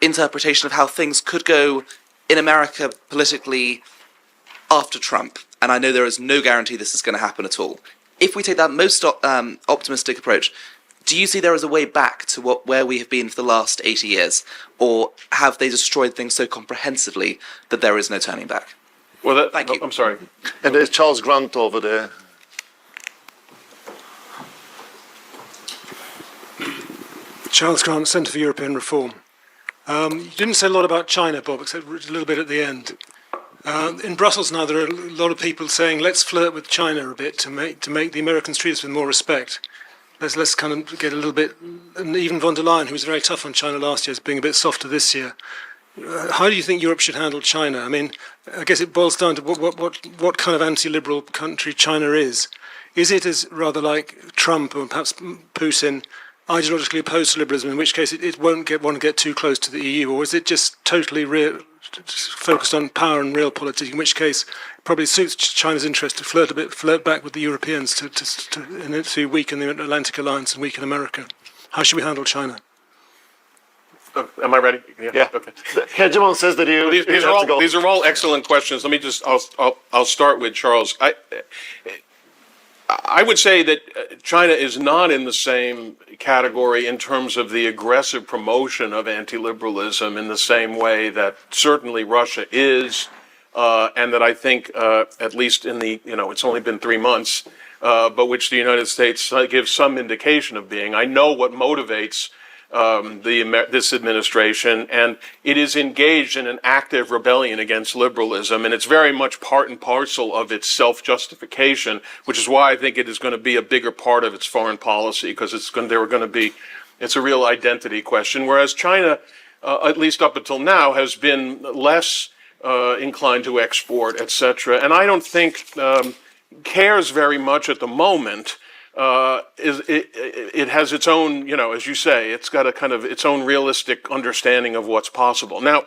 interpretation of how things could go in America politically after Trump, and I know there is no guarantee this is going to happen at all. If we take that most optimistic approach, do you see there is a way back to where we have been for the last 80 years? Or have they destroyed things so comprehensively that there is no turning back? Well, Thank you. I'm sorry. And there's Charles Grant over there. Charles Grant, Centre for European Reform. You didn't say a lot about China, Bob, except a little bit at the end. In Brussels now, there are a lot of people saying, let's flirt with China a bit to make the Americans treat us with more respect. Let's kind of get a little bit, and even von der Leyen, who was very tough on China last year, is being a bit softer this year. How do you think Europe should handle China? I mean, I guess it boils down to what kind of anti-liberal country China is. Is it as rather like Trump or perhaps Putin, ideologically opposed to liberalism, in which case it won't want to get too close to the EU, or is it just totally focused on power and real politics, in which case it probably suits China's interest to flirt back with the Europeans to weaken the Atlantic Alliance and weaken America? How should we handle China? Am I ready? Yeah. Okay. Hegemon says that These are all excellent questions. Let me just, I'll start with Charles. I would say that China is not in the same category in terms of the aggressive promotion of anti-liberalism in the same way that certainly Russia is, and that I think, at least in the, it's only been 3 months, but which the United States gives some indication of being. I know what motivates this administration, and it is engaged in an active rebellion against liberalism, and it's very much part and parcel of its self-justification, which is why I think it is going to be a bigger part of its foreign policy, because it's a real identity question, whereas China, at least up until now, has been less inclined to export, etc., and I don't think cares very much at the moment. It has its own, as you say, it's got a kind of its own realistic understanding of what's possible. Now,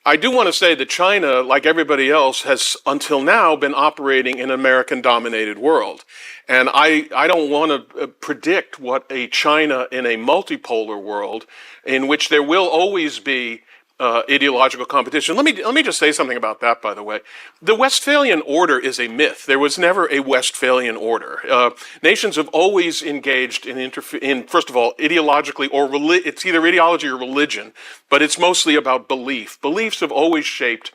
I do want to say that China, like everybody else, has until now been operating in an American-dominated world. And I don't want to predict what a China in a multipolar world in which there will always be ideological competition. Let me just say something about that, by the way. The Westphalian order is a myth. There was never a Westphalian order. Nations have always engaged in first of all, ideologically or it's either ideology or religion, but it's mostly about belief. Beliefs have always shaped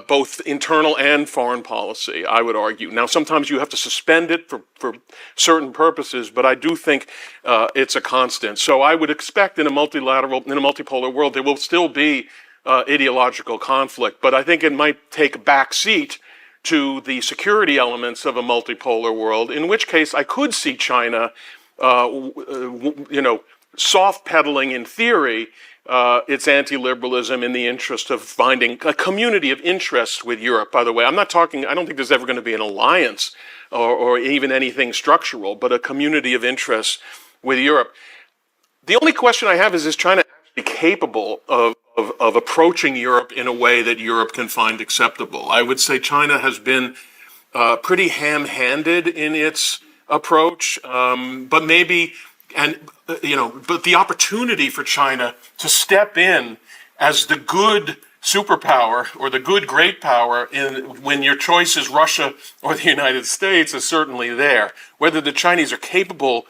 both internal and foreign policy, I would argue. Now, sometimes you have to suspend it for certain purposes, but I do think it's a constant. So I would expect in a multipolar world, there will still be ideological conflict, but I think it might take a back seat to the security elements of a multipolar world, in which case I could see China, soft pedaling in theory, its anti-liberalism in the interest of finding a community of interest with Europe. By the way, I don't think there's ever going to be an alliance or even anything structural, but a community of interest with Europe. The only question I have is China actually capable of approaching Europe in a way that Europe can find acceptable? I would say China has been pretty ham-handed in its approach, but maybe, but the opportunity for China to step in as the good superpower or the good great power when your choice is Russia or the United States is certainly there. Whether the Chinese are capable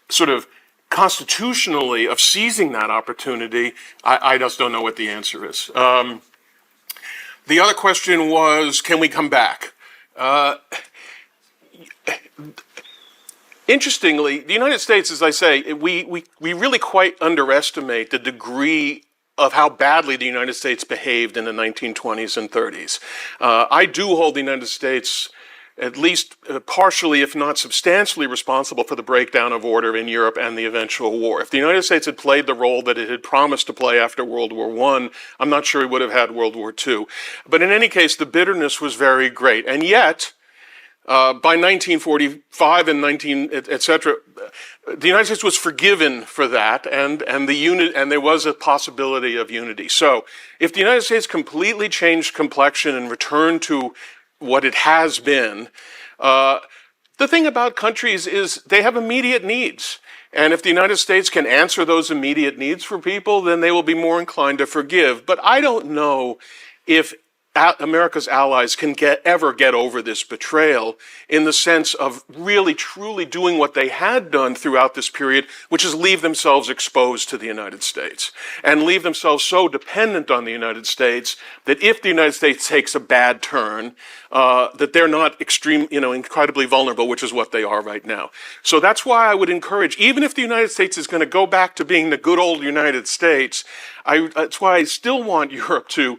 sort of constitutionally of seizing that opportunity, I just don't know what the answer is. The other question was, can we come back? Interestingly, the United States, as I say, we really quite underestimate the degree of how badly the United States behaved in the 1920s and 30s. I do hold the United States at least partially, if not substantially, responsible for the breakdown of order in Europe and the eventual war. If the United States had played the role that it had promised to play after World War I, I'm not sure we would have had World War II. But in any case, the bitterness was very great. And yet, by 1945 and etc., the United States was forgiven for that, and there was a possibility of unity. So, if the United States completely changed complexion and returned to what it has been, the thing about countries is they have immediate needs. And if the United States can answer those immediate needs for people, then they will be more inclined to forgive. But I don't know if America's allies can ever get over this betrayal in the sense of really, truly doing what they had done throughout this period, which is leave themselves exposed to the United States and leave themselves so dependent on the United States that if the United States takes a bad turn, that they're not incredibly vulnerable, which is what they are right now. So that's why I would encourage, even if the United States is going to go back to being the good old United States, that's why I still want Europe to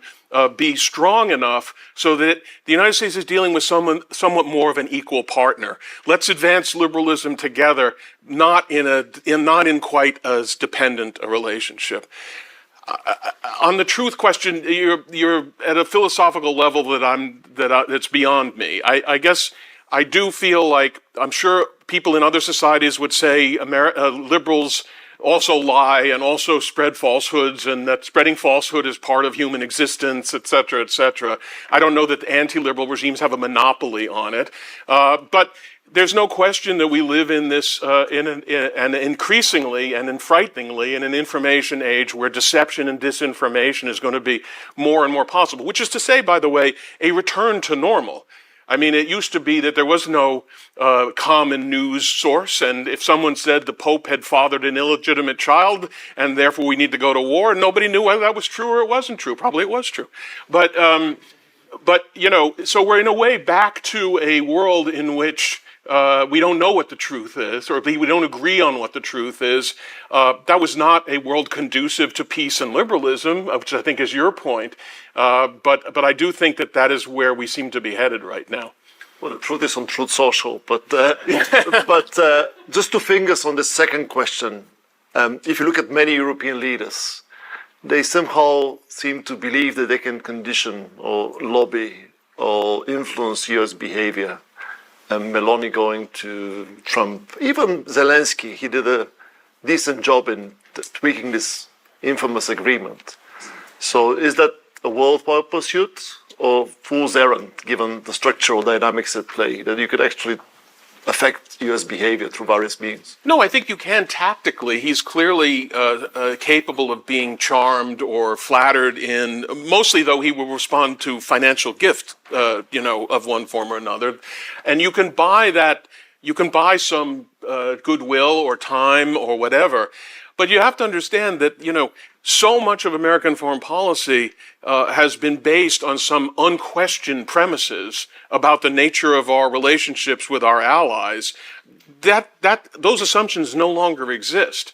be strong enough so that the United States is dealing with somewhat more of an equal partner. Let's advance liberalism together, not in quite as dependent a relationship. On the truth question, you're at a philosophical level that's beyond me. I guess I do feel like I'm sure people in other societies would say liberals also lie and also spread falsehoods, and that spreading falsehood is part of human existence, etc., etc. I don't know that anti-liberal regimes have a monopoly on it, but there's no question that we live in this, and increasingly and frighteningly in an information age where deception and disinformation is going to be more and more possible, which is to say, by the way, a return to normal. I mean, it used to be that there was no common news source, and if someone said the Pope had fathered an illegitimate child, and therefore we need to go to war, nobody knew whether that was true or it wasn't true. Probably it was true. But so we're in a way back to a world in which we don't know what the truth is, or we don't agree on what the truth is. That was not a world conducive to peace and liberalism, which I think is your point. But I do think that is where we seem to be headed right now. Well, the truth is on Truth Social, but just 2 fingers on the second question. If you look at many European leaders, they somehow seem to believe that they can condition or lobby or influence US behavior. Meloni going to Trump, even Zelensky, he did a decent job in tweaking this infamous agreement. So is that a worldwide pursuit or fool's errand, given the structural dynamics at play, that you could actually affect US behavior through various means? No, I think you can tactically. He's clearly capable of being charmed or flattered mostly though he will respond to financial gift, of one form or another. And you can buy that, you can buy some goodwill or time or whatever. But you have to understand that, so much of American foreign policy has been based on some unquestioned premises about the nature of our relationships with our allies. Those assumptions no longer exist.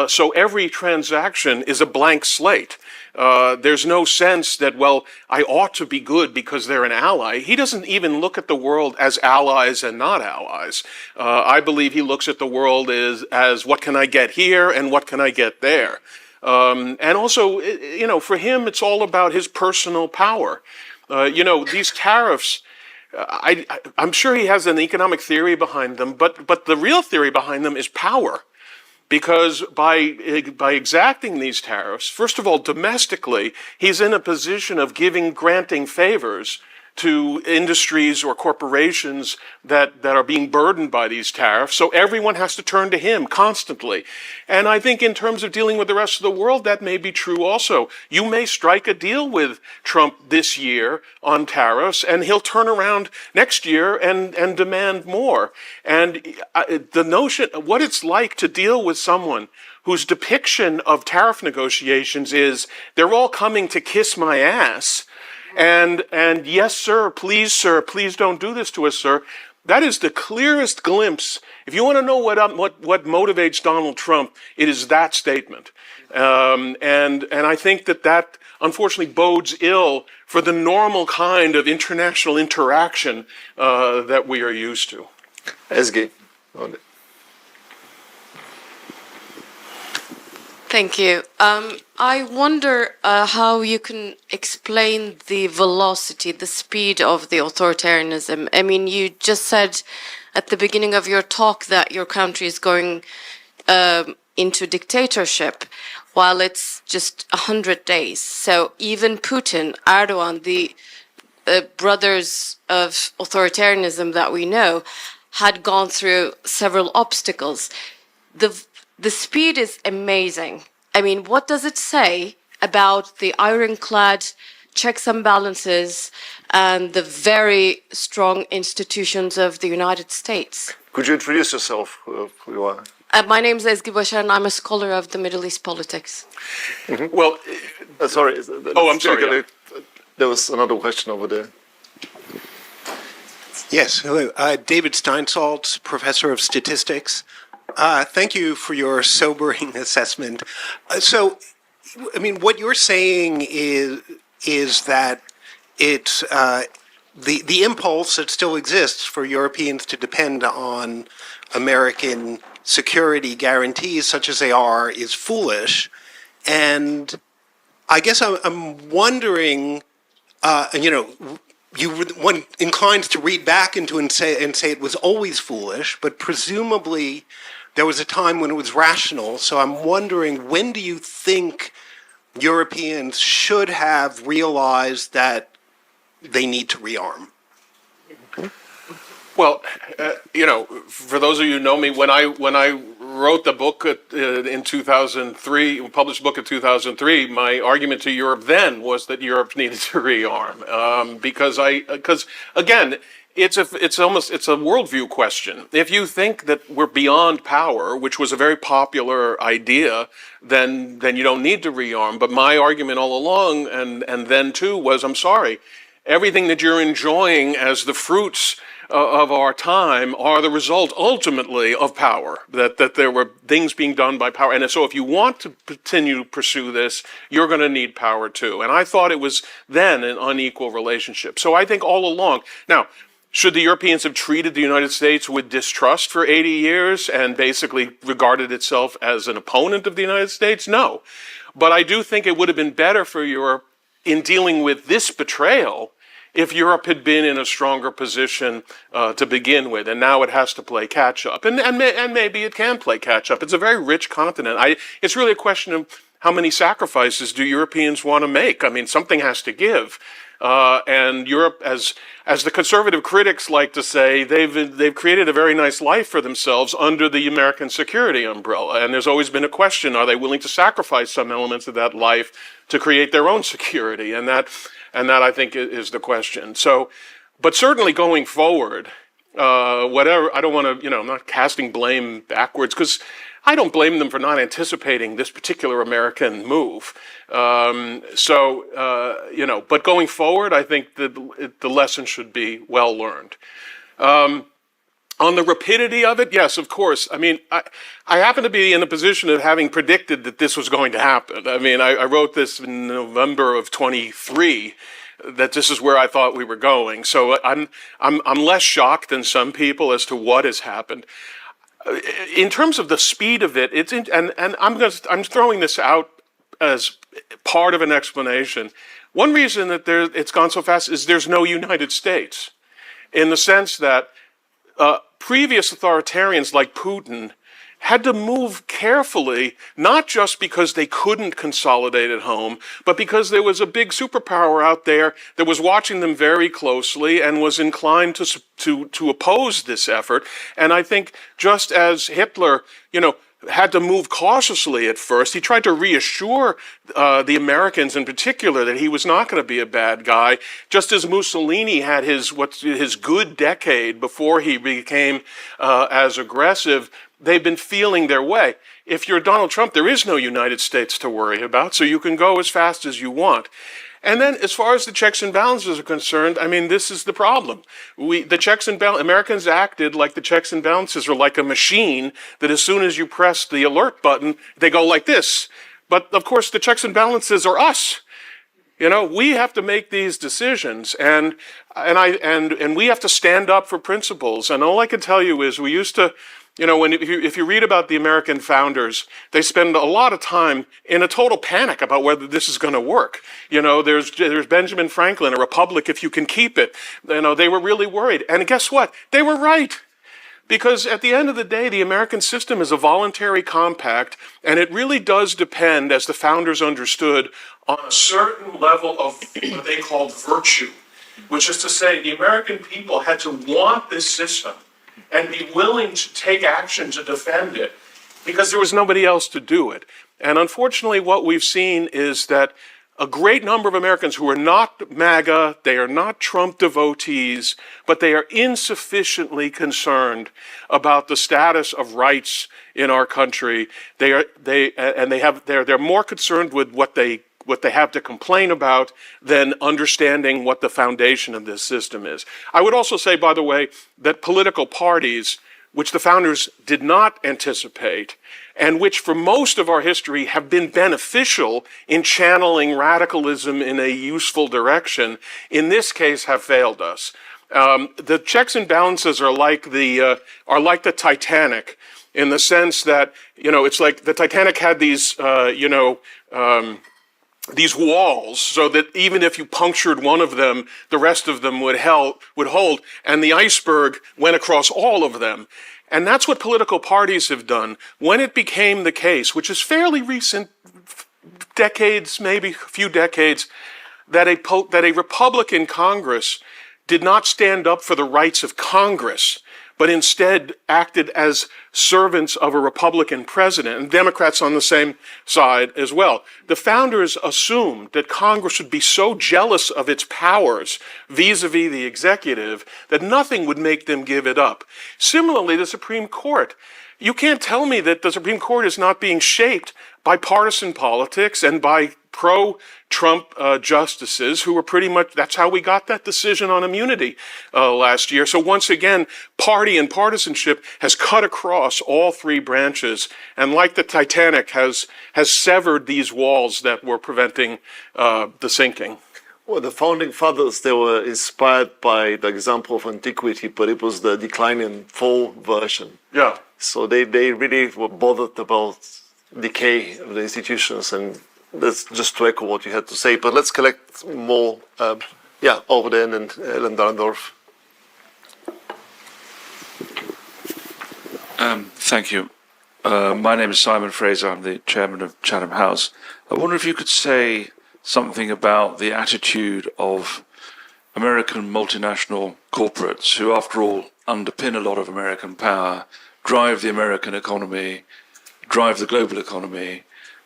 So every transaction is a blank slate. There's no sense that, well, I ought to be good because they're an ally. He doesn't even look at the world as allies and not allies. I believe he looks at the world as what can I get here and what can I get there. And also, for him, it's all about his personal power. These tariffs, I'm sure he has an economic theory behind them, but the real theory behind them is power. Because by exacting these tariffs, first of all, domestically, he's in a position of granting favors to industries or corporations that are being burdened by these tariffs. So everyone has to turn to him constantly. And I think in terms of dealing with the rest of the world, that may be true also. You may strike a deal with Trump this year on tariffs, and he'll turn around next year and demand more. And the notion of what it's like to deal with someone whose depiction of tariff negotiations is they're all coming to kiss my ass, and yes, sir, please don't do this to us, sir. That is the clearest glimpse. If you want to know what motivates Donald Trump, it is that statement. And I think that unfortunately bodes ill for the normal kind of international interaction that we are used to. Ezgi. Thank you. I wonder how you can explain the velocity, the speed of the authoritarianism. I mean, you just said at the beginning of your talk that your country is going into dictatorship, while it's just 100 days. So even Putin, Erdogan, the brothers of authoritarianism that we know, had gone through several obstacles. The speed is amazing. I mean, what does it say about the ironclad checks and balances and the very strong institutions of the United States? Could you introduce yourself, who you are? My name is Ezgi Başar, and I'm a scholar of the Middle East politics. Mm-hmm. Well, sorry. I'm sorry. Yeah. There was another question over there. Yes, hello. David Steinsaltz, professor of statistics. Thank you for your sobering assessment. So, I mean, what you're saying is that it's the impulse that still exists for Europeans to depend on American security guarantees, such as they are, is foolish. And I guess I'm wondering, you were inclined to read back into and say it was always foolish, but presumably there was a time when it was rational. So I'm wondering, when do you think Europeans should have realized that they need to rearm? Well, for those of you who know me, when I wrote the book in 2003, published the book in 2003, my argument to Europe then was that Europe needed to rearm because again, it's a worldview question. If you think that we're beyond power, which was a very popular idea, then you don't need to rearm. But my argument all along, and then too, was I'm sorry, everything that you're enjoying as the fruits of our time are the result ultimately of power, that there were things being done by power. And so if you want to continue to pursue this, you're going to need power too. And I thought it was then an unequal relationship. So I think all along, now, should the Europeans have treated the United States with distrust for 80 years and basically regarded itself as an opponent of the United States? No. But I do think it would have been better for Europe in dealing with this betrayal if Europe had been in a stronger position to begin with, and now it has to play catch-up. And maybe it can play catch-up. It's a very rich continent. It's really a question of how many sacrifices do Europeans want to make? I mean, something has to give. And Europe, as the conservative critics like to say, they've created a very nice life for themselves under the American security umbrella. And there's always been a question: are they willing to sacrifice some elements of that life to create their own security? And that I think is the question. So, but certainly going forward, whatever, I don't want to, I'm not casting blame backwards, because I don't blame them for not anticipating this particular American move. But going forward, I think that the lesson should be well learned. On the rapidity of it, yes, of course. I mean, I happen to be in a position of having predicted that this was going to happen. I mean, I wrote this in November of 23, that this is where I thought we were going. So I'm less shocked than some people as to what has happened. In terms of the speed of it, I'm throwing this out as part of an explanation. One reason that it's gone so fast is there's no United States, in the sense that previous authoritarians like Putin had to move carefully, not just because they couldn't consolidate at home, but because there was a big superpower out there that was watching them very closely and was inclined to oppose this effort. And I think just as Hitler, had to move cautiously at first, he tried to reassure the Americans in particular that he was not going to be a bad guy, just as Mussolini had his good decade before he became as aggressive. They've been feeling their way. If you're Donald Trump, there is no United States to worry about, so you can go as fast as you want. And then as far as the checks and balances are concerned, I mean, this is the problem. The checks and balances, Americans acted like the checks and balances are like a machine that as soon as you press the alert button, they go like this. But of course, the checks and balances are us. We have to make these decisions, and we have to stand up for principles. And all I can tell you is we used to, if you read about the American founders, they spend a lot of time in a total panic about whether this is going to work. There's Benjamin Franklin, a republic if you can keep it. They were really worried. And guess what? They were right. Because at the end of the day, the American system is a voluntary compact, and it really does depend, as the founders understood, on a certain level of what they called virtue, which is to say the American people had to want this system and be willing to take action to defend it, because there was nobody else to do it. And unfortunately, what we've seen is that a great number of Americans who are not MAGA, they are not Trump devotees, but they are insufficiently concerned about the status of rights in our country. They're more concerned with what they have to complain about than understanding what the foundation of this system is. I would also say, by the way, that political parties, which the founders did not anticipate, and which for most of our history have been beneficial in channeling radicalism in a useful direction, in this case have failed us. The checks and balances are like the Titanic, in the sense that, it's like the Titanic had these walls, so that even if you punctured one of them, the rest of them would hold, and the iceberg went across all of them. And that's what political parties have done. When it became the case, which is fairly recent, decades, maybe a few decades, that a Republican Congress did not stand up for the rights of Congress, but instead acted as servants of a Republican president, and Democrats on the same side as well. The founders assumed that Congress would be so jealous of its powers vis-a-vis the executive that nothing would make them give it up. Similarly, the Supreme Court. You can't tell me that the Supreme Court is not being shaped by partisan politics and by pro-Trump justices who were pretty much, that's how we got that decision on immunity last year. So once again, party and partisanship has cut across all three branches, and like the Titanic has severed these walls that were preventing the sinking. Well, the founding fathers, they were inspired by the example of antiquity, but it was the decline and fall version. Yeah. So they really were bothered about decay of the institutions, and that's just to echo what you had to say. But let's collect more, over there, and Ellen Dahlendorf. Thank you. My name is Simon Fraser. I'm the chairman of Chatham House. I wonder if you could say something about the attitude of American multinational corporates who, after all, underpin a lot of American power, drive the American economy, drive the global economy,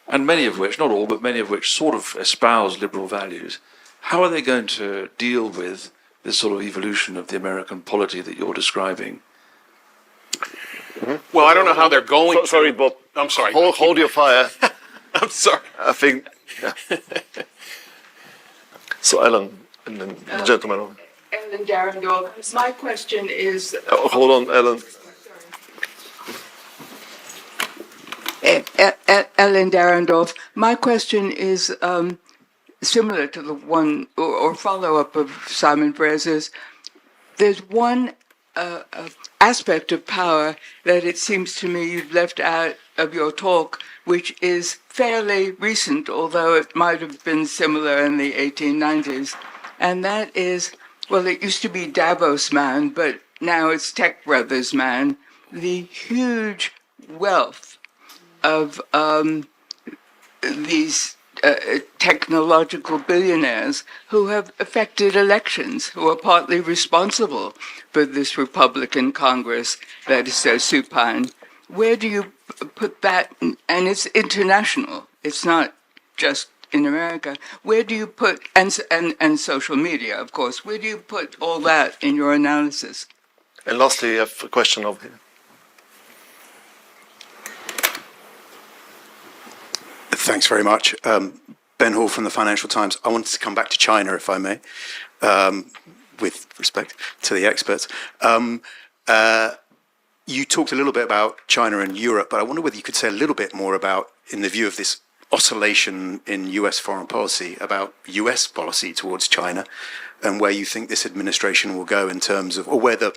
and many of which, not all, but many of which sort of espouse liberal values. How are they going to deal with this sort of evolution of the American polity that you're describing? Well, I don't know how they're going to. Sorry, Bob. I'm sorry. Hold your fire. I'm sorry. I think. Yeah. So, Alan, and then the gentleman. Ellen Darendorf. My question is. Hold on, Alan. Ellen Darendorf. My question is similar to the one or follow-up of Simon Fraser's. There's one aspect of power that it seems to me you've left out of your talk, which is fairly recent, although it might have been similar in the 1890s. And that is, well, it used to be Davos man, but now it's Tech Brothers man, the huge wealth of these technological billionaires who have affected elections, who are partly responsible for this Republican Congress that is so supine. Where do you put that? And it's international. It's not just in America. Where do you put, and social media, of course, where do you put all that in your analysis? And lastly, I have a question over here. Thanks very much. Ben Hall from the Financial Times. I wanted to come back to China, if I may, with respect to the experts. You talked a little bit about China and Europe, but I wonder whether you could say a little bit more about, in the view of this oscillation in US foreign policy, about US policy towards China and where you think this administration will go in terms of, or whether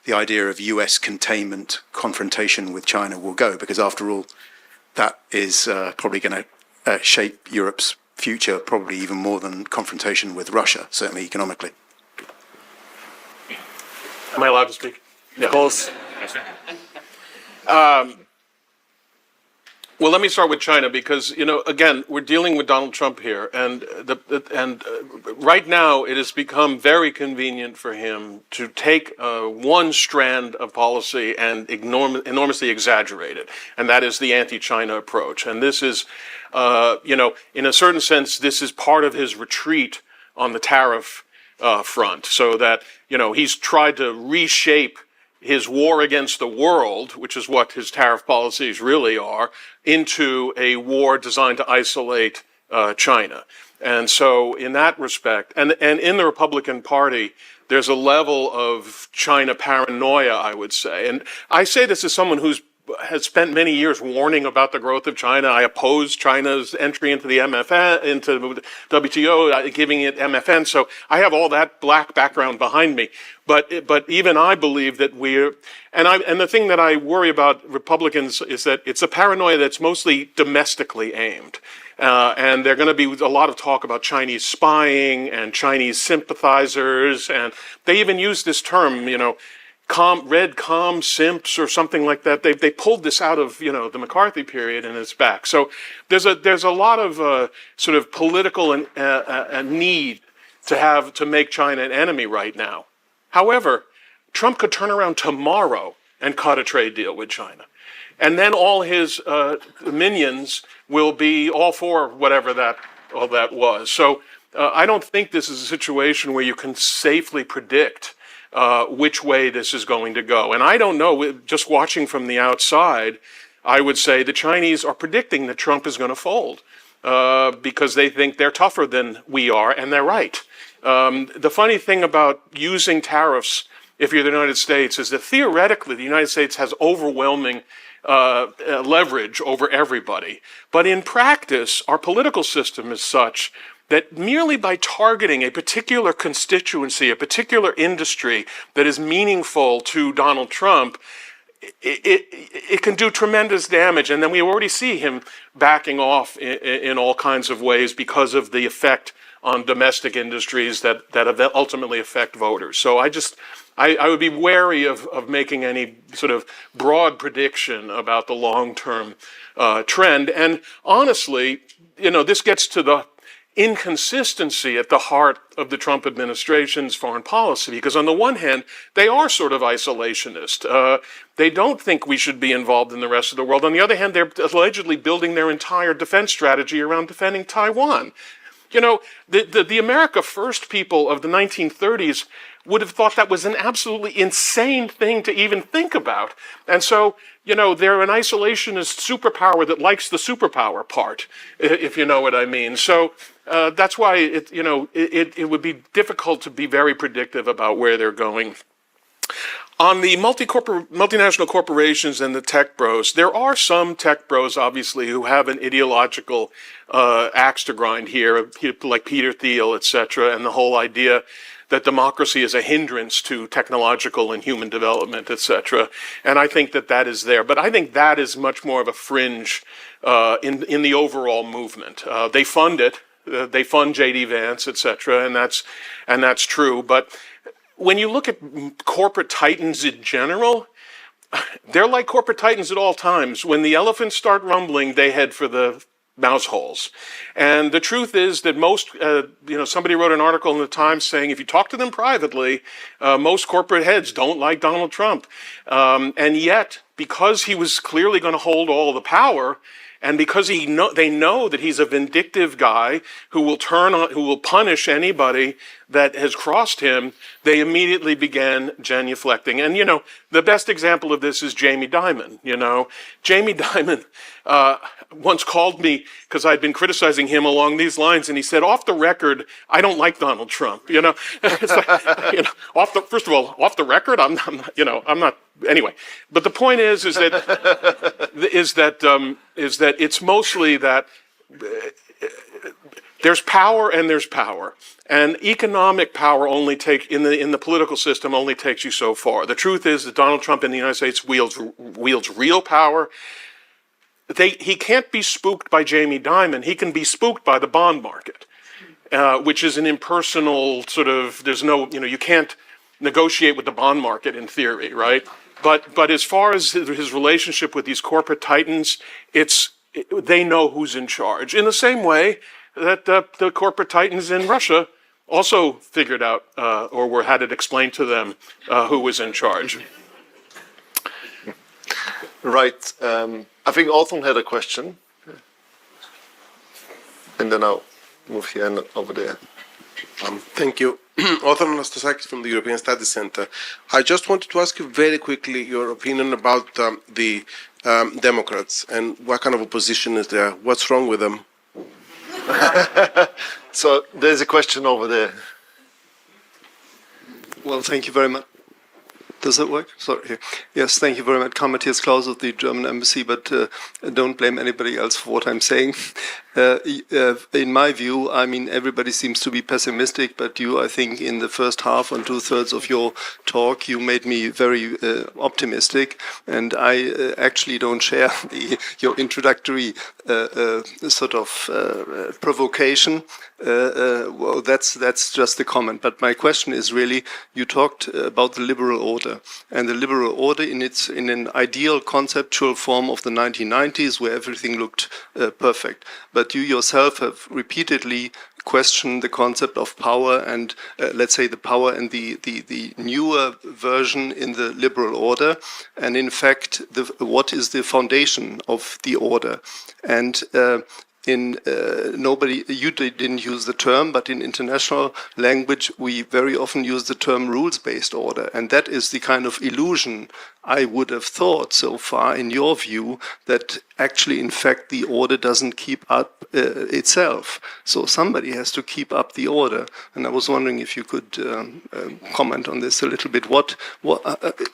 the idea of US containment, confrontation with China will go, because after all, that is probably going to shape Europe's future, probably even more than confrontation with Russia, certainly economically. Am I allowed to speak? Of course. Well, let me start with China because, again, we're dealing with Donald Trump here, and right now it has become very convenient for him to take one strand of policy and enormously exaggerate it, and that is the anti-China approach. And this is, in a certain sense, this is part of his retreat on the tariff front, so that, he's tried to reshape his war against the world, which is what his tariff policies really are, into a war designed to isolate China. And so in that respect, and in the Republican Party, there's a level of China paranoia, I would say. And I say this as someone has spent many years warning about the growth of China. I oppose China's entry into the MFN, into WTO, giving it MFN. So I have all that black background behind me. But even I believe that and the thing that I worry about Republicans is that it's a paranoia that's mostly domestically aimed. And there's going to be a lot of talk about Chinese spying and Chinese sympathizers. And they even use this term, red comm simps or something like that. They pulled this out of the McCarthy period and it's back. So there's a lot of sort of political and a need to make China an enemy right now. However, Trump could turn around tomorrow and cut a trade deal with China, and then all his minions will be all for whatever all that was. So I don't think this is a situation where you can safely predict which way this is going to go. And I don't know, just watching from the outside, I would say the Chinese are predicting that Trump is going to fold because they think they're tougher than we are, and they're right. The funny thing about using tariffs, if you're the United States, is that theoretically the United States has overwhelming leverage over everybody. But in practice, our political system is such that merely by targeting a particular constituency, a particular industry that is meaningful to Donald Trump, it can do tremendous damage. And then we already see him backing off in all kinds of ways because of the effect on domestic industries that ultimately affect voters. So I would be wary of making any sort of broad prediction about the long-term trend. And honestly, this gets to inconsistency at the heart of the Trump administration's foreign policy, because on the one hand, they are sort of isolationist. They don't think we should be involved in the rest of the world. On the other hand, they're allegedly building their entire defense strategy around defending Taiwan. You know, the America First people of the 1930s would have thought that was an absolutely insane thing to even think about. And so, you know, they're an isolationist superpower that likes the superpower part, if you know what I mean. So that's why it would be difficult to be very predictive about where they're going. On the multinational corporations and the tech bros, there are some tech bros, obviously, who have an ideological axe to grind here, like Peter Thiel, etc., and the whole idea that democracy is a hindrance to technological and human development, etc. And I think that is there. But I think that is much more of a fringe in the overall movement. They fund it. They fund J.D. Vance, etc., and that's true. But when you look at corporate titans in general, they're like corporate titans at all times. When the elephants start rumbling, they head for the mouse holes. And the truth is that most, somebody wrote an article in the Times saying if you talk to them privately, most corporate heads don't like Donald Trump. And yet, because he was clearly going to hold all the power, and because they know that he's a vindictive guy who will punish anybody that has crossed him, they immediately began genuflecting. And, you know, the best example of this is Jamie Dimon. You know, Jamie Dimon once called me because I'd been criticizing him along these lines, and he said, "Off the record, I don't like Donald Trump." You know, it's like, you know, first of all, off the record, I'm not. Anyway, but the point is that it's mostly that there's power and there's power, and economic power only in the political system only takes you so far. The truth is that Donald Trump in the United States wields real power. He can't be spooked by Jamie Dimon. He can be spooked by the bond market, which is an impersonal sort of. There's no, you can't negotiate with the bond market in theory, right? But as far as his relationship with these corporate titans, they know who's in charge. In the same way that the corporate titans in Russia also figured out or had it explained to them who was in charge. Right. I think Arthur had a question. And then I'll move here and over there. Thank you. Arthur Anastasakis from the European Studies Center. I just wanted to ask you very quickly your opinion about the Democrats and what kind of opposition is there. What's wrong with them? So there's a question over there. Well, thank you very much. Does that work? Sorry. Yes, thank you very much. Matthias Klaus of the German Embassy, but don't blame anybody else for what I'm saying. In my view, I mean, everybody seems to be pessimistic, but you, I think, in the first half and 2/3 of your talk, you made me very optimistic, and I actually don't share your introductory sort of provocation. Well, that's just a comment. But my question is really, you talked about the liberal order, and the liberal order in an ideal conceptual form of the 1990s, where everything looked perfect. But you yourself have repeatedly questioned the concept of power and, let's say, the power and the newer version in the liberal order, and in fact, what is the foundation of the order? And you didn't use the term, but in international language, we very often use the term rules-based order. And that is the kind of illusion I would have thought so far, in your view, that actually, in fact, the order doesn't keep up itself. So somebody has to keep up the order. And I was wondering if you could comment on this a little bit. What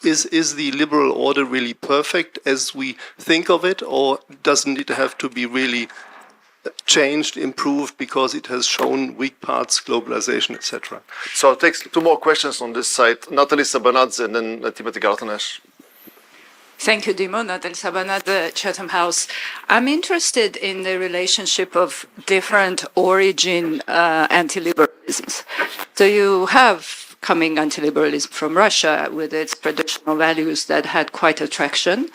is the liberal order really perfect as we think of it, or doesn't it have to be really changed, improved, because it has shown weak parts, globalization, etc. So I'll take two more questions on this side. Natalie Sabanadze and then Timothy Gartanash. Thank you, Dimo. Natalie Sabanadze, Chatham House. I'm interested in the relationship of different origin anti-liberalisms. So you have coming anti-liberalism from Russia with its traditional values that had quite attraction.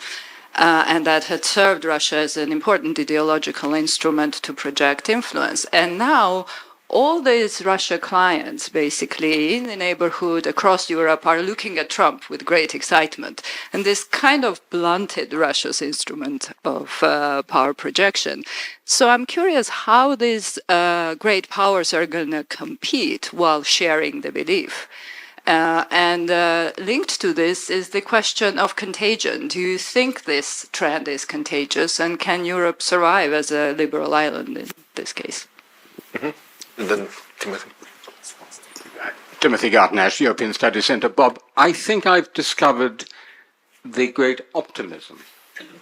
and that had served Russia as an important ideological instrument to project influence. And now all these Russia clients, basically in the neighborhood across Europe, are looking at Trump with great excitement. And this kind of blunted Russia's instrument of power projection. So I'm curious how these great powers are going to compete while sharing the belief. And linked to this is the question of contagion. Do you think this trend is contagious, and can Europe survive as a liberal island in this case? Mm-hmm. And then Timothy. Timothy Gartnash, European Studies Centre. Bob, I think I've discovered the great optimism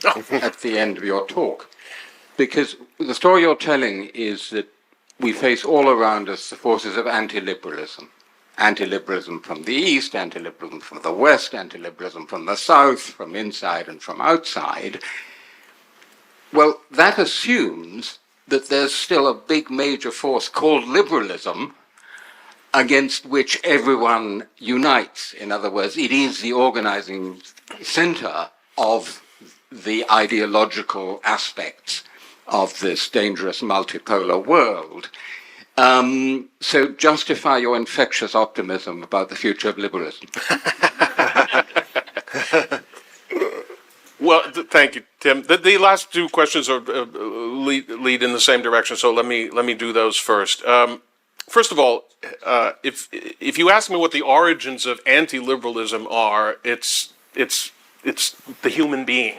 at the end of your talk, because the story you're telling is that we face all around us the forces of anti-liberalism. Anti-liberalism from the East, anti-liberalism from the West, anti-liberalism from the South, from inside and from outside. Well, that assumes that there's still a big major force called liberalism against which everyone unites. In other words, it is the organizing center of the ideological aspects of this dangerous multipolar world. So justify your infectious optimism about the future of liberalism. Well, thank you, Tim. The last two questions are lead in the same direction, so let me do those first. First of all, if you ask me what the origins of anti-liberalism are, it's the human being.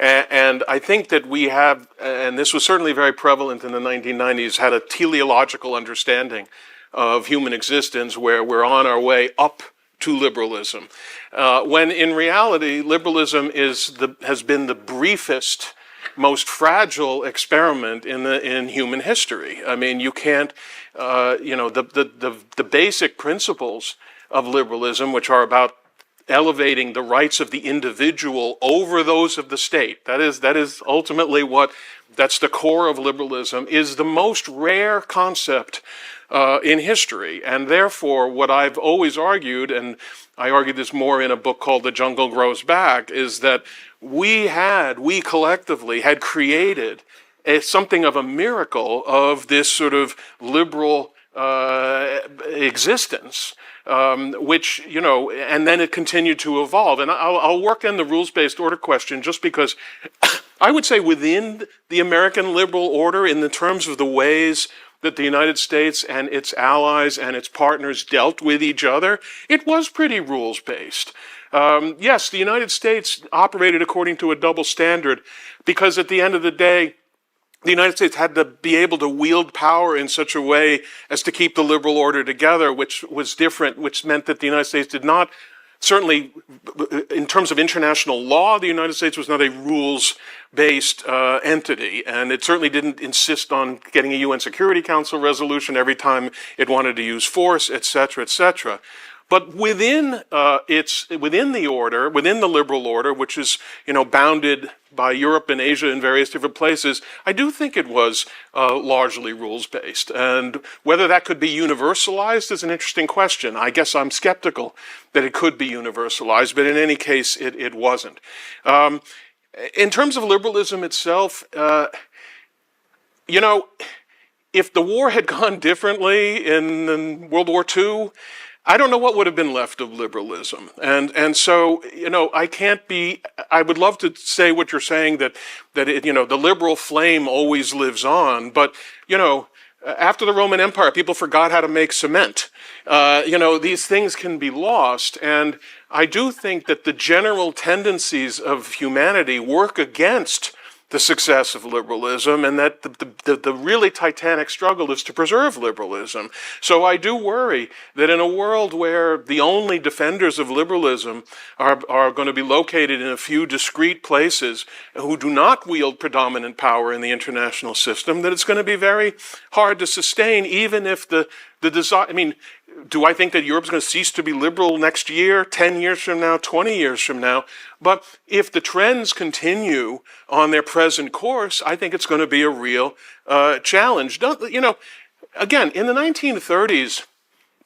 And I think that we have, and this was certainly very prevalent in the 1990s, had a teleological understanding of human existence where we're on our way up to liberalism. When in reality, liberalism has been the briefest, most fragile experiment in human history. I mean, you can't, the basic principles of liberalism, which are about elevating the rights of the individual over those of the state. That is ultimately that's the core of liberalism, is the most rare concept in history. And therefore, what I've always argued, and I argued this more in a book called The Jungle Grows Back, is that we collectively had created something of a miracle of this sort of liberal existence, which, and then it continued to evolve. And I'll work in the rules-based order question just because I would say within the American liberal order, in the terms of the ways that the United States and its allies and its partners dealt with each other, it was pretty rules-based. Yes, the United States operated according to a double standard because at the end of the day, the United States had to be able to wield power in such a way as to keep the liberal order together, which was different, which meant that the United States did not, certainly in terms of international law, the United States was not a rules-based entity, and it certainly didn't insist on getting a UN Security Council resolution every time it wanted to use force, et cetera, et cetera. But within the order, within the liberal order, which is bounded by Europe and Asia in various different places, I do think it was largely rules-based. And whether that could be universalized is an interesting question. I guess I'm skeptical that it could be universalized, but in any case, it wasn't. In terms of liberalism itself, if the war had gone differently in World War II, I don't know what would have been left of liberalism. And so, I would love to say what you're saying, that the liberal flame always lives on, but, after the Roman Empire, people forgot how to make cement. These things can be lost, and I do think that the general tendencies of humanity work against the success of liberalism, and that the really titanic struggle is to preserve liberalism. So I do worry that in a world where the only defenders of liberalism are going to be located in a few discrete places who do not wield predominant power in the international system, that it's going to be very hard to sustain, even if the desire, do I think that Europe's going to cease to be liberal next year, 10 years from now, 20 years from now? But if the trends continue on their present course, I think it's going to be a real challenge. Again, in the 1930s,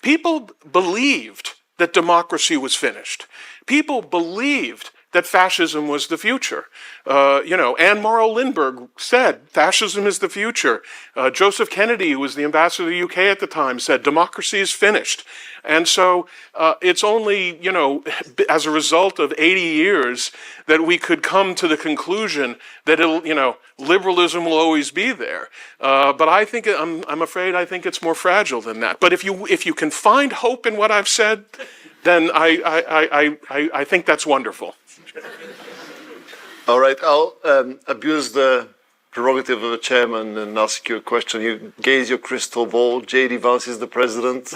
people believed that democracy was finished. People believed that fascism was the future. Anne Morrow Lindbergh said fascism is the future. Joseph Kennedy, who was the ambassador to the UK at the time, said democracy is finished. And so it's only, as a result of 80 years that we could come to the conclusion that liberalism will always be there. But I think, I'm afraid, I think it's more fragile than that. But if you can find hope in what I've said, then I think that's wonderful. All right, I'll abuse the prerogative of the chairman and ask you a question. You gaze your crystal ball. J.D. Vance is the president.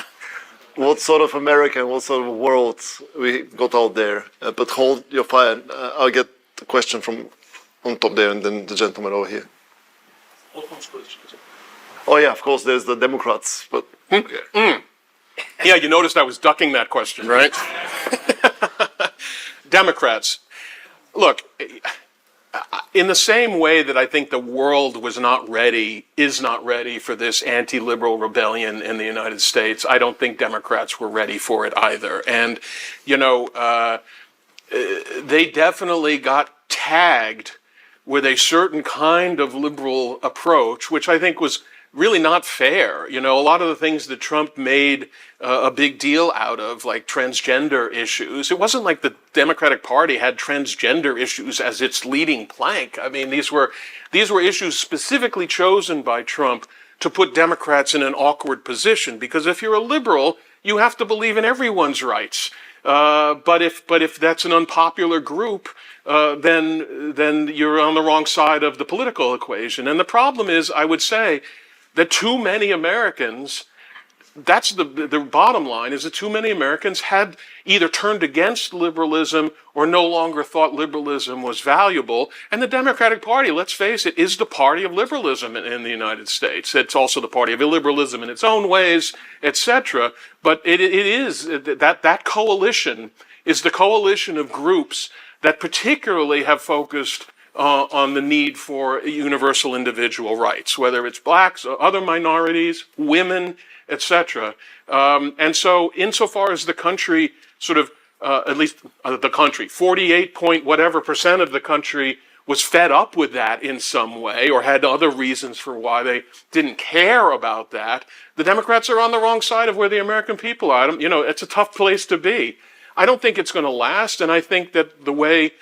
What sort of America and what sort of world we got out there? But hold your fire. I'll get the question from on top there and then the gentleman over here. Oh yeah, of course, there's the Democrats. But Yeah, you noticed I was ducking that question, right? Democrats. Look, in the same way that I think the world is not ready for this anti-liberal rebellion in the United States, I don't think Democrats were ready for it either. And, they definitely got tagged with a certain kind of liberal approach, which I think was really not fair. A lot of the things that Trump made a big deal out of, like transgender issues, it wasn't like the Democratic Party had transgender issues as its leading plank. I mean, these were issues specifically chosen by Trump to put Democrats in an awkward position, because if you're a liberal, you have to believe in everyone's rights. But if that's an unpopular group, then you're on the wrong side of the political equation. And the problem is, I would say, that too many Americans, that's the bottom line, is that too many Americans had either turned against liberalism or no longer thought liberalism was valuable. And the Democratic Party, let's face it, is the party of liberalism in the United States. It's also the party of illiberalism in its own ways, etc. But it is, that coalition is the coalition of groups that particularly have focused on the need for universal individual rights, whether it's blacks, or other minorities, women, etc. And so insofar as the country sort of, at least the country, 48% of the country was fed up with that in some way or had other reasons for why they didn't care about that, the Democrats are on the wrong side of where the American people are. It's a tough place to be. I don't think it's going to last, and I think that the way,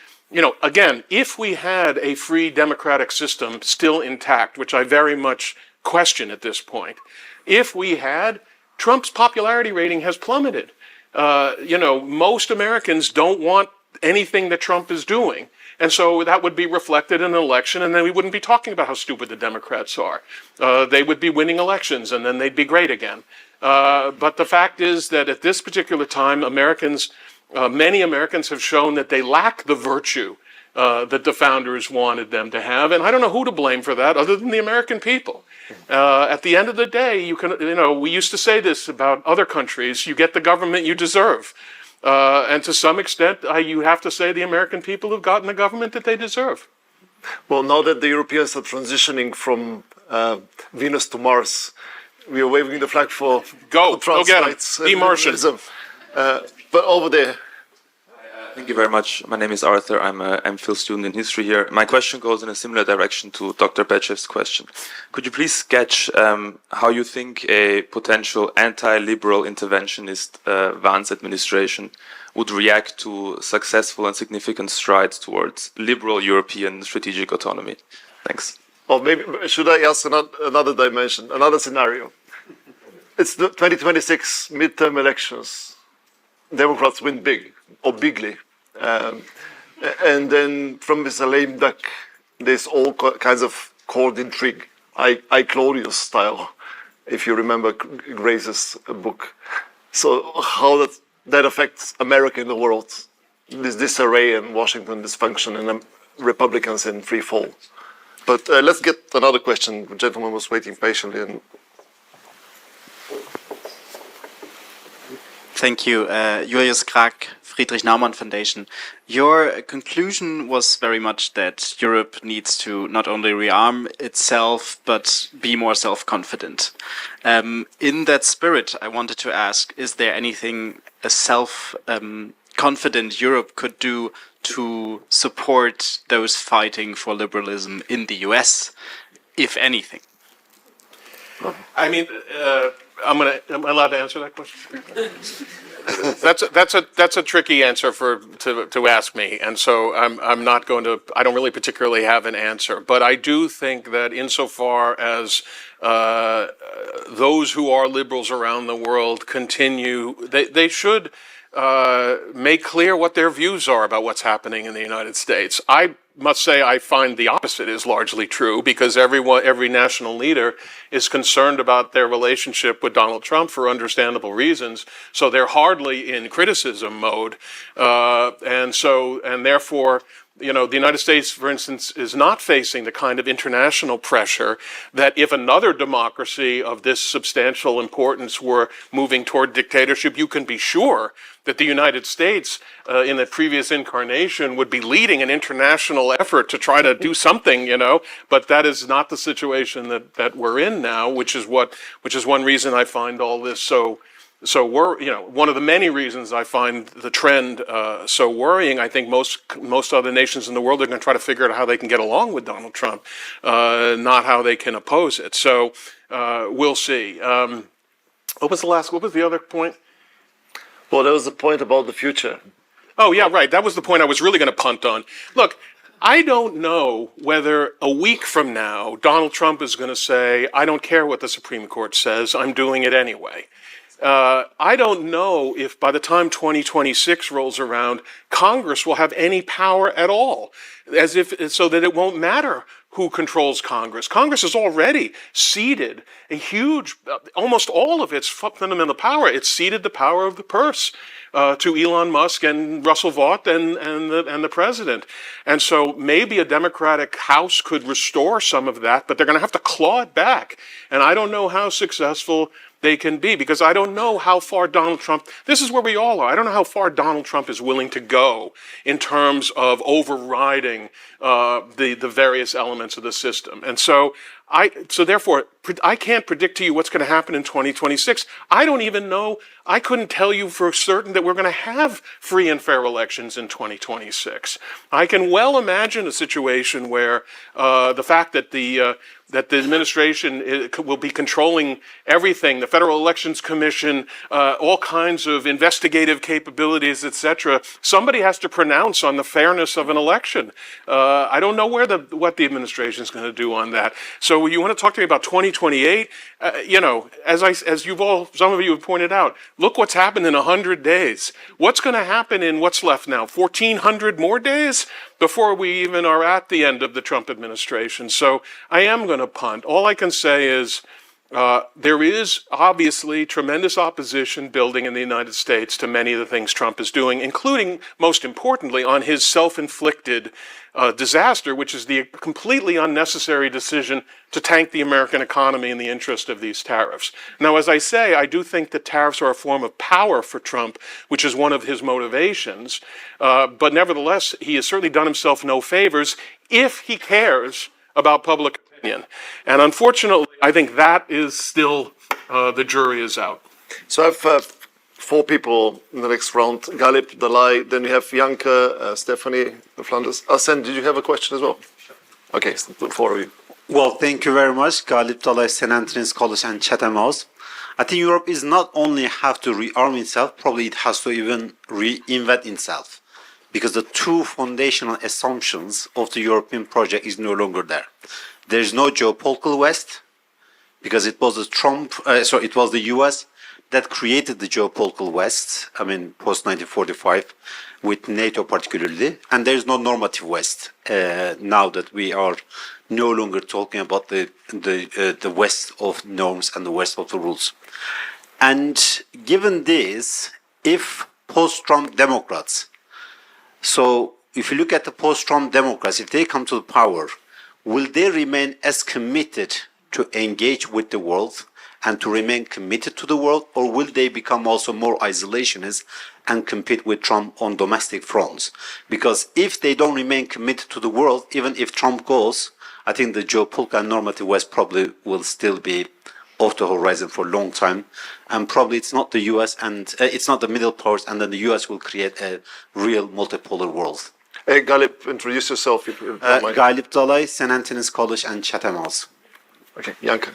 again, if we had a free democratic system still intact, which I very much question at this point, if we had, Trump's popularity rating has plummeted. Most Americans don't want anything that Trump is doing. And so that would be reflected in an election, and then we wouldn't be talking about how stupid the Democrats are. They would be winning elections, and then they'd be great again. But the fact is that at this particular time, many Americans have shown that they lack the virtue that the founders wanted them to have, and I don't know who to blame for that other than the American people. At the end of the day, we used to say this about other countries: you get the government you deserve. And to some extent, you have to say the American people have gotten the government that they deserve. Well, now that the Europeans are transitioning from Venus to Mars, we are waving the flag for Go get them. Demartian. But over there. Thank you very much. My name is Arthur. I'm a MPhil student in history here. My question goes in a similar direction to Dr. Bechev's question. Could you please sketch how you think a potential anti-liberal interventionist Vance administration would react to successful and significant strides towards liberal European strategic autonomy? Thanks. Or maybe, should I ask another dimension, another scenario? It's the 2026 midterm elections. Democrats win big, or bigly. And then from Mr. lame duck, there's all kinds of court intrigue, I Claudius style, if you remember Grace's book. So how that affects America in the world, this disarray and Washington dysfunction and Republicans in free fall. But let's get another question. The gentleman was waiting patiently. And Thank you. Julius Krag, Friedrich Naumann Foundation. Your conclusion was very much that Europe needs to not only rearm itself, but be more self-confident. In that spirit, I wanted to ask, is there anything, a confident Europe could do to support those fighting for liberalism in the US, if anything? I mean, am I allowed to answer that question? That's a tricky answer to ask me, and so I'm not going to. I don't really particularly have an answer, but I do think that insofar as those who are liberals around the world continue, they should make clear what their views are about what's happening in the United States. I must say I find the opposite is largely true, because every national leader is concerned about their relationship with Donald Trump for understandable reasons. So they're hardly in criticism mode, and therefore, you know, the United States, for instance, is not facing the kind of international pressure that if another democracy of this substantial importance were moving toward dictatorship, you can be sure that the United States in the previous incarnation would be leading an international effort to try to do something, you know, but that is not the situation that we're in now, which is one reason I find all this so one of the many reasons I find the trend so worrying. I think most other nations in the world are going to try to figure out how they can get along with Donald Trump, not how they can oppose it. So we'll see. What was the other point? Well, there was a point about the future. Oh, yeah, right. That was the point I was really going to punt on. Look, I don't know whether a week from now Donald Trump is going to say, I don't care what the Supreme Court says, I'm doing it anyway. I don't know if by the time 2026 rolls around, Congress will have any power at all, so that it won't matter who controls Congress. Congress has already ceded a huge, almost all of its fundamental power. It's ceded the power of the purse to Elon Musk and Russell Vought and the president. And so maybe a Democratic House could restore some of that, but they're going to have to claw it back. And I don't know how successful they can be, because I don't know how far Donald Trump, this is where we all are, I don't know how far Donald Trump is willing to go in terms of overriding the various elements of the system. And so therefore, I can't predict to you what's going to happen in 2026. I don't even know, I couldn't tell you for certain that we're going to have free and fair elections in 2026. I can well imagine a situation where the fact that the administration will be controlling everything, the Federal Elections Commission, all kinds of investigative capabilities, etc. Somebody has to pronounce on the fairness of an election. I don't know what the administration is going to do on that. So you want to talk to me about 2028? You know, as some of you have pointed out, look what's happened in 100 days. What's going to happen in what's left now? 1,400 more days before we even are at the end of the Trump administration. So I am going to punt. All I can say is there is obviously tremendous opposition building in the United States to many of the things Trump is doing, including, most importantly, on his self-inflicted disaster, which is the completely unnecessary decision to tank the American economy in the interest of these tariffs. Now, as I say, I do think that tariffs are a form of power for Trump, which is one of his motivations. But nevertheless, he has certainly done himself no favors if he cares about public opinion. And unfortunately, I think that is still, the jury is out. So I have 4 people in the next round. Galip, Dalai, then we have Janke, Stephanie, Flanders. Arsene, did you have a question as well? Okay, so the 4 of you. Well, thank you very much. Galip Dalai, St. Anthony's College and Chatham House. I think Europe is not only have to rearm itself, probably it has to even reinvent itself. Because the 2 foundational assumptions of the European project is no longer there. There is no geopolitical West, because it was it was the US that created the geopolitical West, I mean, post-1945, with NATO particularly, and there is no normative West, now that we are no longer talking about the West of norms and the West of the rules. And given this, if post-Trump Democrats, so if you look at the post-Trump Democrats, if they come to the power, will they remain as committed to engage with the world and to remain committed to the world, or will they become also more isolationist and compete with Trump on domestic fronts? Because if they don't remain committed to the world, even if Trump goes, I think the geopolitical and normative West probably will still be of the horizon for a long time, and probably it's not the US and it's not the middle powers, and then the US will create a real multipolar world. Hey, Galip, introduce yourself. If you don't mind. Galip Dalay, St. Anthony's College and Chatham House. Okay, Janka.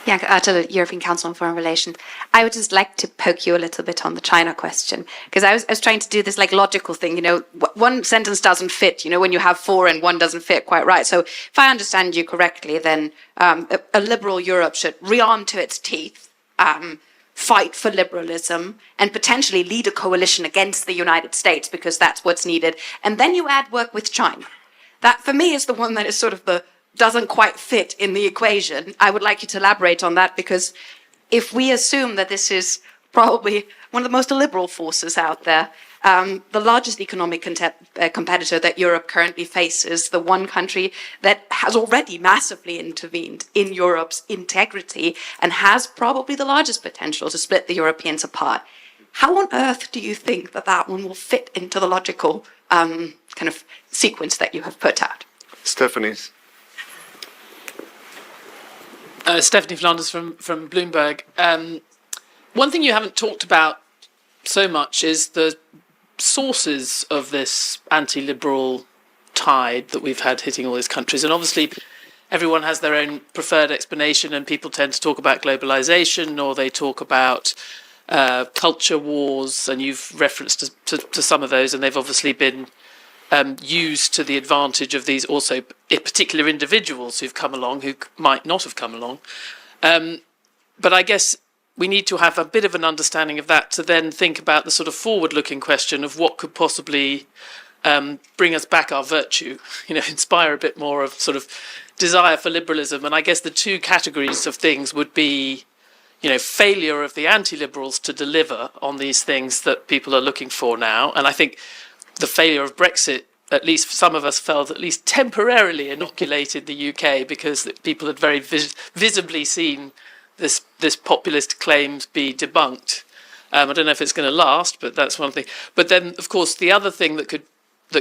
Janka Ertel, European Council on Foreign Relations. I would just like to poke you a little bit on the China question, because I was trying to do this like logical thing, you know, one sentence doesn't fit, you know, when you have four and one doesn't fit quite right. So if I understand you correctly, then a liberal Europe should rearm to its teeth, fight for liberalism, and potentially lead a coalition against the United States, because that's what's needed. And then you add work with China. That, for me, is the one that is sort of the doesn't quite fit in the equation. I would like you to elaborate on that, because if we assume that this is probably one of the most illiberal forces out there, the largest economic competitor that Europe currently faces, the one country that has already massively intervened in Europe's integrity and has probably the largest potential to split the Europeans apart. How on earth do you think that that one will fit into the logical kind of sequence that you have put out? Stephanie's. Stephanie Flanders from Bloomberg. One thing you haven't talked about so much is the sources of this anti-liberal tide that we've had hitting all these countries. And obviously, everyone has their own preferred explanation, and people tend to talk about globalization, or they talk about culture wars, and you've referenced to some of those, and they've obviously been used to the advantage of these also particular individuals who've come along who might not have come along. But I guess we need to have a bit of an understanding of that to then think about the sort of forward-looking question of what could possibly bring us back our virtue, you know, inspire a bit more of sort of desire for liberalism. And I guess the two categories of things would be, you know, failure of the anti-liberals to deliver on these things that people are looking for now. And I think the failure of Brexit, at least some of us felt, at least temporarily inoculated the UK, because people had very visibly seen this populist claims be debunked. I don't know if it's going to last, but that's one thing. But then, of course, the other thing that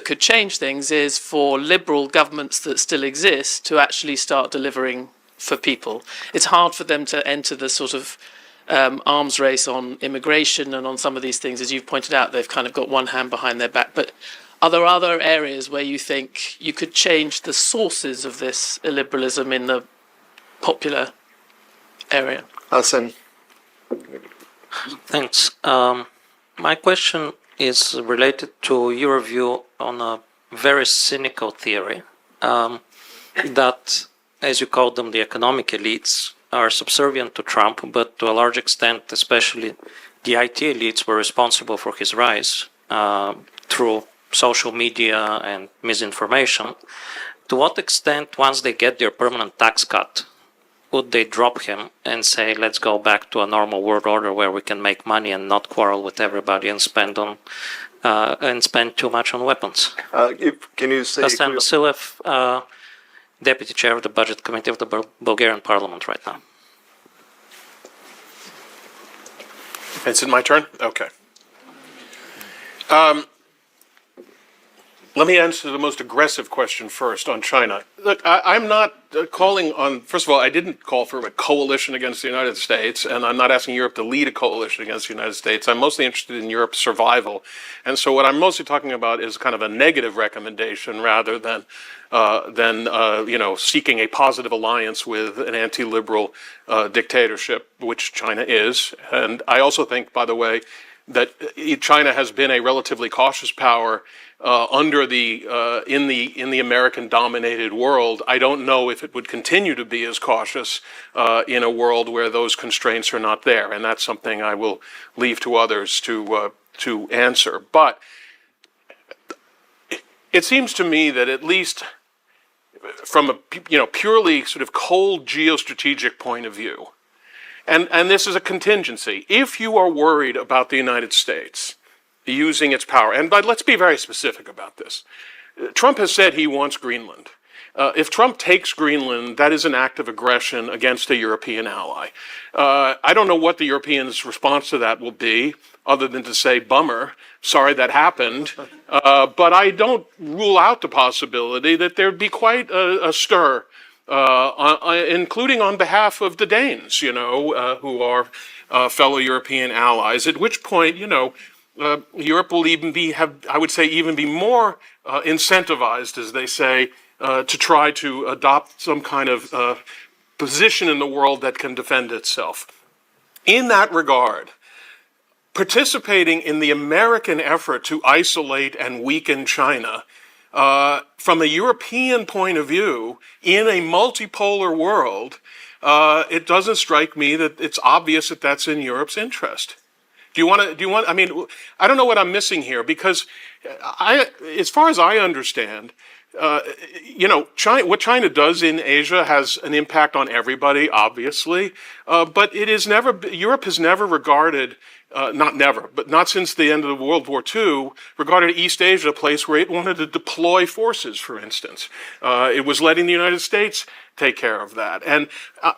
could change things is for liberal governments that still exist to actually start delivering for people. It's hard for them to enter the sort of arms race on immigration and on some of these things. As you've pointed out, they've kind of got one hand behind their back. But are there other areas where you think you could change the sources of this illiberalism in the popular area? Hassan. Thanks. My question is related to your view on a very cynical theory that, as you call them, the economic elites are subservient to Trump, but to a large extent, especially the IT elites were responsible for his rise through social media and misinformation. To what extent, once they get their permanent tax cut, would they drop him and say, let's go back to a normal world order where we can make money and not quarrel with everybody and spend too much on weapons? Can you say... Hassan Vasilev, Deputy Chair of the Budget Committee of the Bulgarian Parliament right now. Is it my turn? Okay. Let me answer the most aggressive question first on China. Look, I'm not calling on, first of all, I didn't call for a coalition against the United States, and I'm not asking Europe to lead a coalition against the United States. I'm mostly interested in Europe's survival. And so what I'm mostly talking about is kind of a negative recommendation rather than seeking a positive alliance with an anti-liberal dictatorship, which China is. And I also think, by the way, that China has been a relatively cautious power in the American-dominated world. I don't know if it would continue to be as cautious in a world where those constraints are not there, and that's something I will leave to others to answer. But it seems to me that at least from a purely sort of cold geostrategic point of view, and this is a contingency, if you are worried about the United States using its power, but let's be very specific about this. Trump has said he wants Greenland. If Trump takes Greenland, that is an act of aggression against a European ally. I don't know what the Europeans' response to that will be, other than to say, bummer, sorry that happened. But I don't rule out the possibility that there'd be quite a stir including on behalf of the Danes, who are fellow European allies, at which point, Europe will even be more incentivized, as they say, to try to adopt some kind of position in the world that can defend itself. In that regard, participating in the American effort to isolate and weaken China, from a European point of view, in a multipolar world, it doesn't strike me that it's obvious that that's in Europe's interest. I mean, I don't know what I'm missing here, because as far as I understand, what China does in Asia has an impact on everybody, obviously, but Europe has never regarded, not since the end of World War II, regarded East Asia a place where it wanted to deploy forces, for instance. It was letting the United States take care of that. And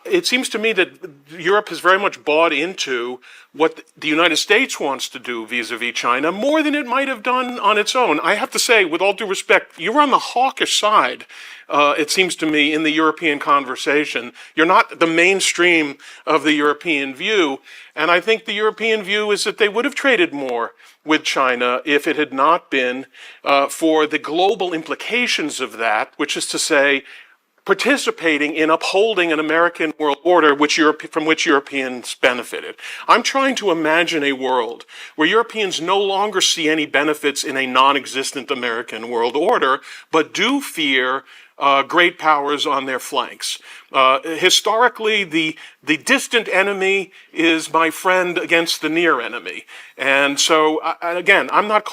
it seems to me that Europe has very much bought into what the United States wants to do vis-a-vis China more than it might have done on its own. I have to say, with all due respect, you're on the hawkish side, it seems to me, in the European conversation. You're not the mainstream of the European view. And I think the European view is that they would have traded more with China if it had not been for the global implications of that, which is to say, participating in upholding an American world order from which Europeans benefited. I'm trying to imagine a world where Europeans no longer see any benefits in a non-existent American world order, but do fear great powers on their flanks. Historically, the distant enemy is my friend against the near enemy. And so, again, I'm not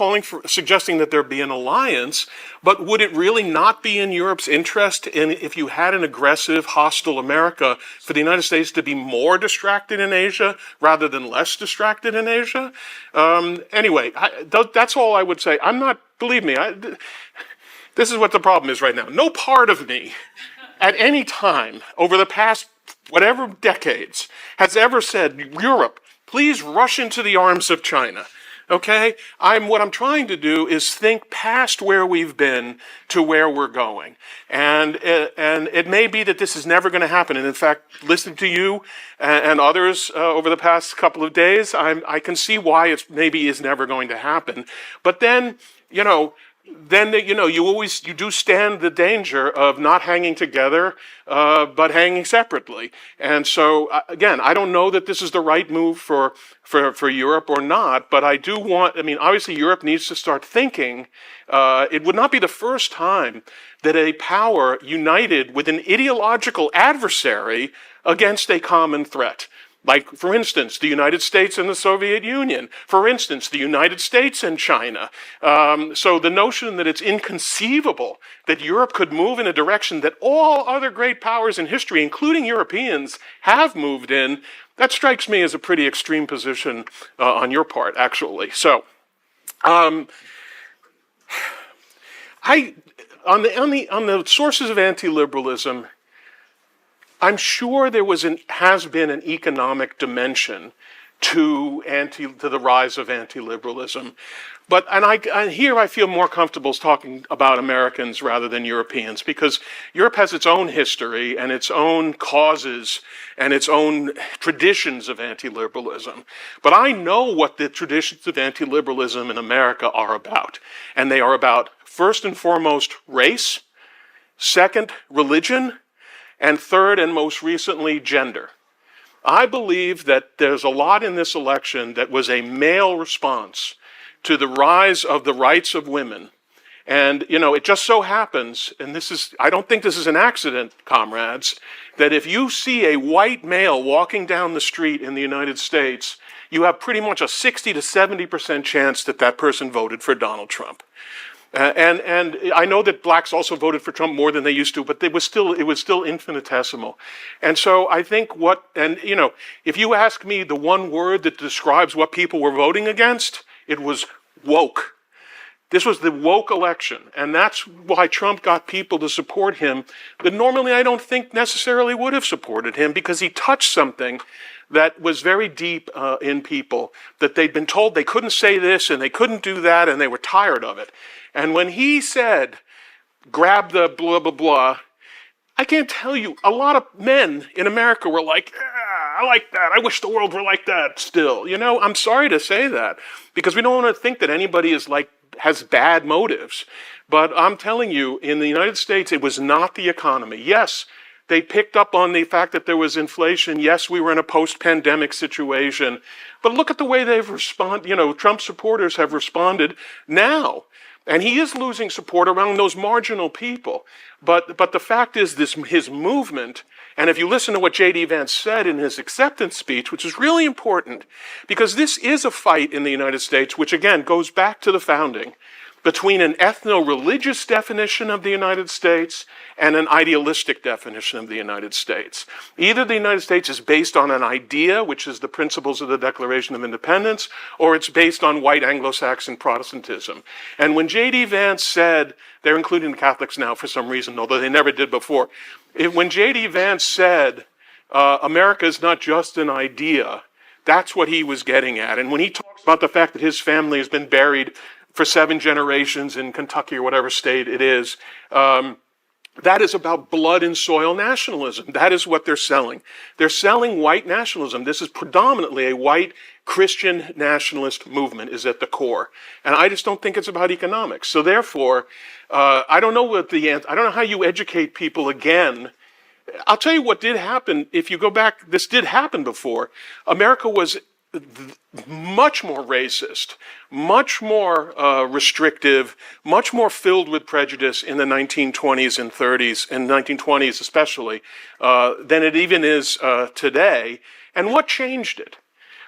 suggesting that there be an alliance, but would it really not be in Europe's interest if you had an aggressive, hostile America for the United States to be more distracted in Asia rather than less distracted in Asia? Anyway, that's all I would say. Believe me, this is what the problem is right now. No part of me at any time over the past whatever decades has ever said, Europe, please rush into the arms of China. Okay? What I'm trying to do is think past where we've been to where we're going. And it may be that this is never going to happen. And in fact, listening to you and others over the past couple of days, I can see why it maybe is never going to happen. But then, you do stand the danger of not hanging together, but hanging separately. And so, again, I don't know that this is the right move for Europe or not, but obviously Europe needs to start thinking. It would not be the first time that a power united with an ideological adversary against a common threat. Like, for instance, the United States and the Soviet Union. For instance, the United States and China. So the notion that it's inconceivable that Europe could move in a direction that all other great powers in history, including Europeans, have moved in, that strikes me as a pretty extreme position on your part, actually. So, on the sources of anti-liberalism, I'm sure there has been an economic dimension to the rise of anti-liberalism, but here I feel more comfortable talking about Americans rather than Europeans, because Europe has its own history and its own causes and its own traditions of anti-liberalism. But I know what the traditions of anti-liberalism in America are about, and they are about, first and foremost, race, second, religion, and third, and most recently, gender. I believe that there's a lot in this election that was a male response to the rise of the rights of women. And, it just so happens, and I don't think this is an accident, comrades, that if you see a white male walking down the street in the United States, you have pretty much a 60 to 70% chance that person voted for Donald Trump. And I know that blacks also voted for Trump more than they used to, but it was still infinitesimal. And so I think if you ask me the one word that describes what people were voting against, it was woke. This was the woke election, and that's why Trump got people to support him that normally I don't think necessarily would have supported him, because he touched something that was very deep in people, that they'd been told they couldn't say this and they couldn't do that, and they were tired of it. And when he said, grab the blah, blah, blah, I can't tell you, a lot of men in America were like, I like that. I wish the world were like that still. You know, I'm sorry to say that because we don't want to think that anybody is like, has bad motives. But I'm telling you, in the United States, it was not the economy. Yes, they picked up on the fact that there was inflation. Yes, we were in a post-pandemic situation. But look at the way they've responded. You know, Trump supporters have responded now. And he is losing support around those marginal people. But the fact is, his movement, and if you listen to what J.D. Vance said in his acceptance speech, which is really important, because this is a fight in the United States, which again goes back to the founding, between an ethno-religious definition of the United States and an idealistic definition of the United States. Either the United States is based on an idea, which is the principles of the Declaration of Independence, or it's based on white Anglo-Saxon Protestantism. And when J.D. Vance said, they're including the Catholics now for some reason, although they never did before, when J.D. Vance said, America is not just an idea, that's what he was getting at. And when he talks about the fact that his family has been buried for 7 generations in Kentucky or whatever state it is, that is about blood and soil nationalism. That is what they're selling. They're selling white nationalism. This is predominantly a white Christian nationalist movement is at the core. And I just don't think it's about economics. So therefore, I don't know how you educate people again. I'll tell you what did happen. If you go back, this did happen before. America was much more racist, much more restrictive, much more filled with prejudice in the 1920s and 30s, and 1920s especially, than it even is today. And what changed it?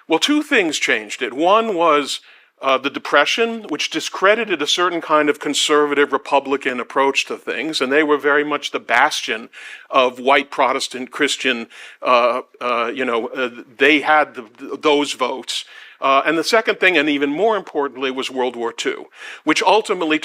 Well, 2 things changed it. One was the Depression, which discredited a certain kind of conservative Republican approach to things, and they were very much the bastion of white Protestant Christian, they had those votes. And the second thing, and even more importantly, was World War II, which ultimately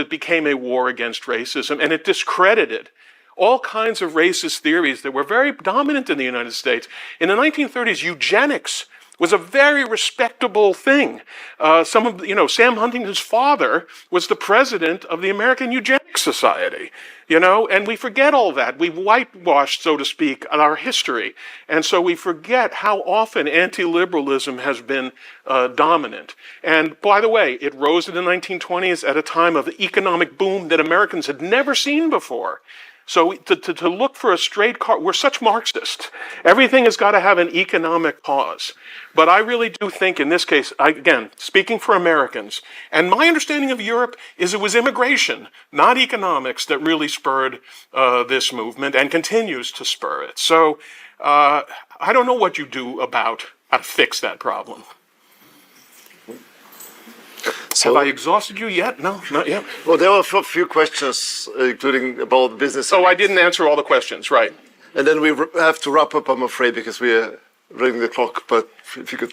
became a war against racism, and it discredited all kinds of racist theories that were very dominant in the United States. In the 1930s, eugenics was a very respectable thing. Sam Huntington's father was the president of the American Eugenics Society, and we forget all that. We've whitewashed, so to speak, our history. And so we forget how often anti-liberalism has been dominant. And by the way, it rose in the 1920s at a time of economic boom that Americans had never seen before. So to look for a straight car, we're such Marxists. Everything has got to have an economic cause. But I really do think in this case, again, speaking for Americans, and my understanding of Europe is it was immigration, not economics, that really spurred this movement and continues to spur it. So I don't know what you do about how to fix that problem. So, have I exhausted you yet? No, not yet. Well, there were a few questions, including about business. Oh, I didn't answer all the questions, right. And then we have to wrap up, I'm afraid, because we are running the clock. But if you could...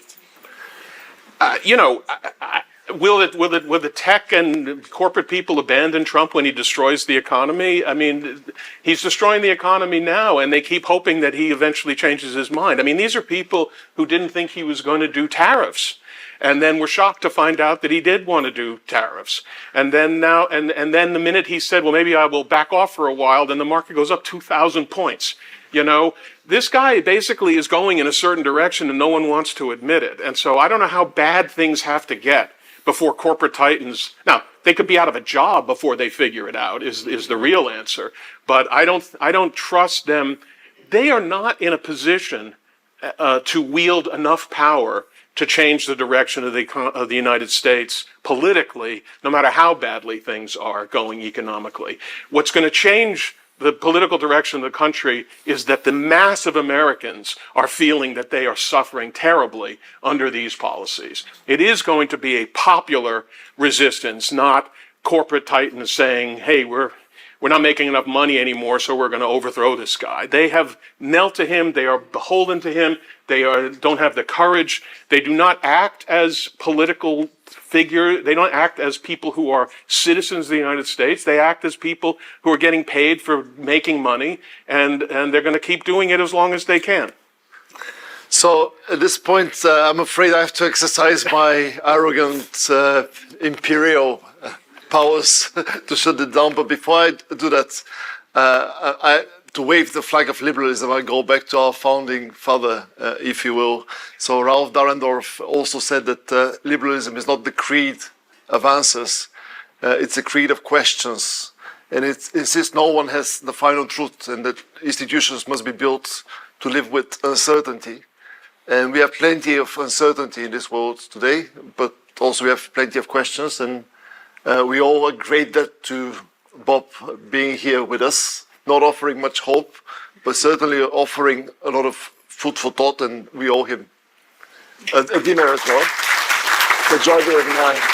Will the tech and corporate people abandon Trump when he destroys the economy? I mean, he's destroying the economy now, and they keep hoping that he eventually changes his mind. I mean, these are people who didn't think he was going to do tariffs, and then were shocked to find out that he did want to do tariffs. And then now, and then the minute he said, well, maybe I will back off for a while, then the market goes up 2,000 points. This guy basically is going in a certain direction, and no one wants to admit it. And so I don't know how bad things have to get before corporate titans. Now, they could be out of a job before they figure it out, is the real answer. But I don't trust them. They are not in a position to wield enough power to change the direction of the United States politically, no matter how badly things are going economically. What's going to change the political direction of the country is that the mass of Americans are feeling that they are suffering terribly under these policies. It is going to be a popular resistance, not corporate titans saying, hey, we're not making enough money anymore, so we're going to overthrow this guy. They have knelt to him. They are beholden to him. They don't have the courage. They do not act as political figures. They don't act as people who are citizens of the United States. They act as people who are getting paid for making money, and they're going to keep doing it as long as they can. So at this point, I'm afraid I have to exercise my arrogant imperial powers to shut it down. But before I do that, to wave the flag of liberalism, I go back to our founding father, if you will. So Ralph Dahrendorf also said that liberalism is not the creed of answers, it's a creed of questions. And it insists no one has the final truth and that institutions must be built to live with uncertainty. And we have plenty of uncertainty in this world today, but also we have plenty of questions. And we all owe a great debt to Bob being here with us, not offering much hope, but certainly offering a lot of food for thought, and we owe him a dinner as well. So join me in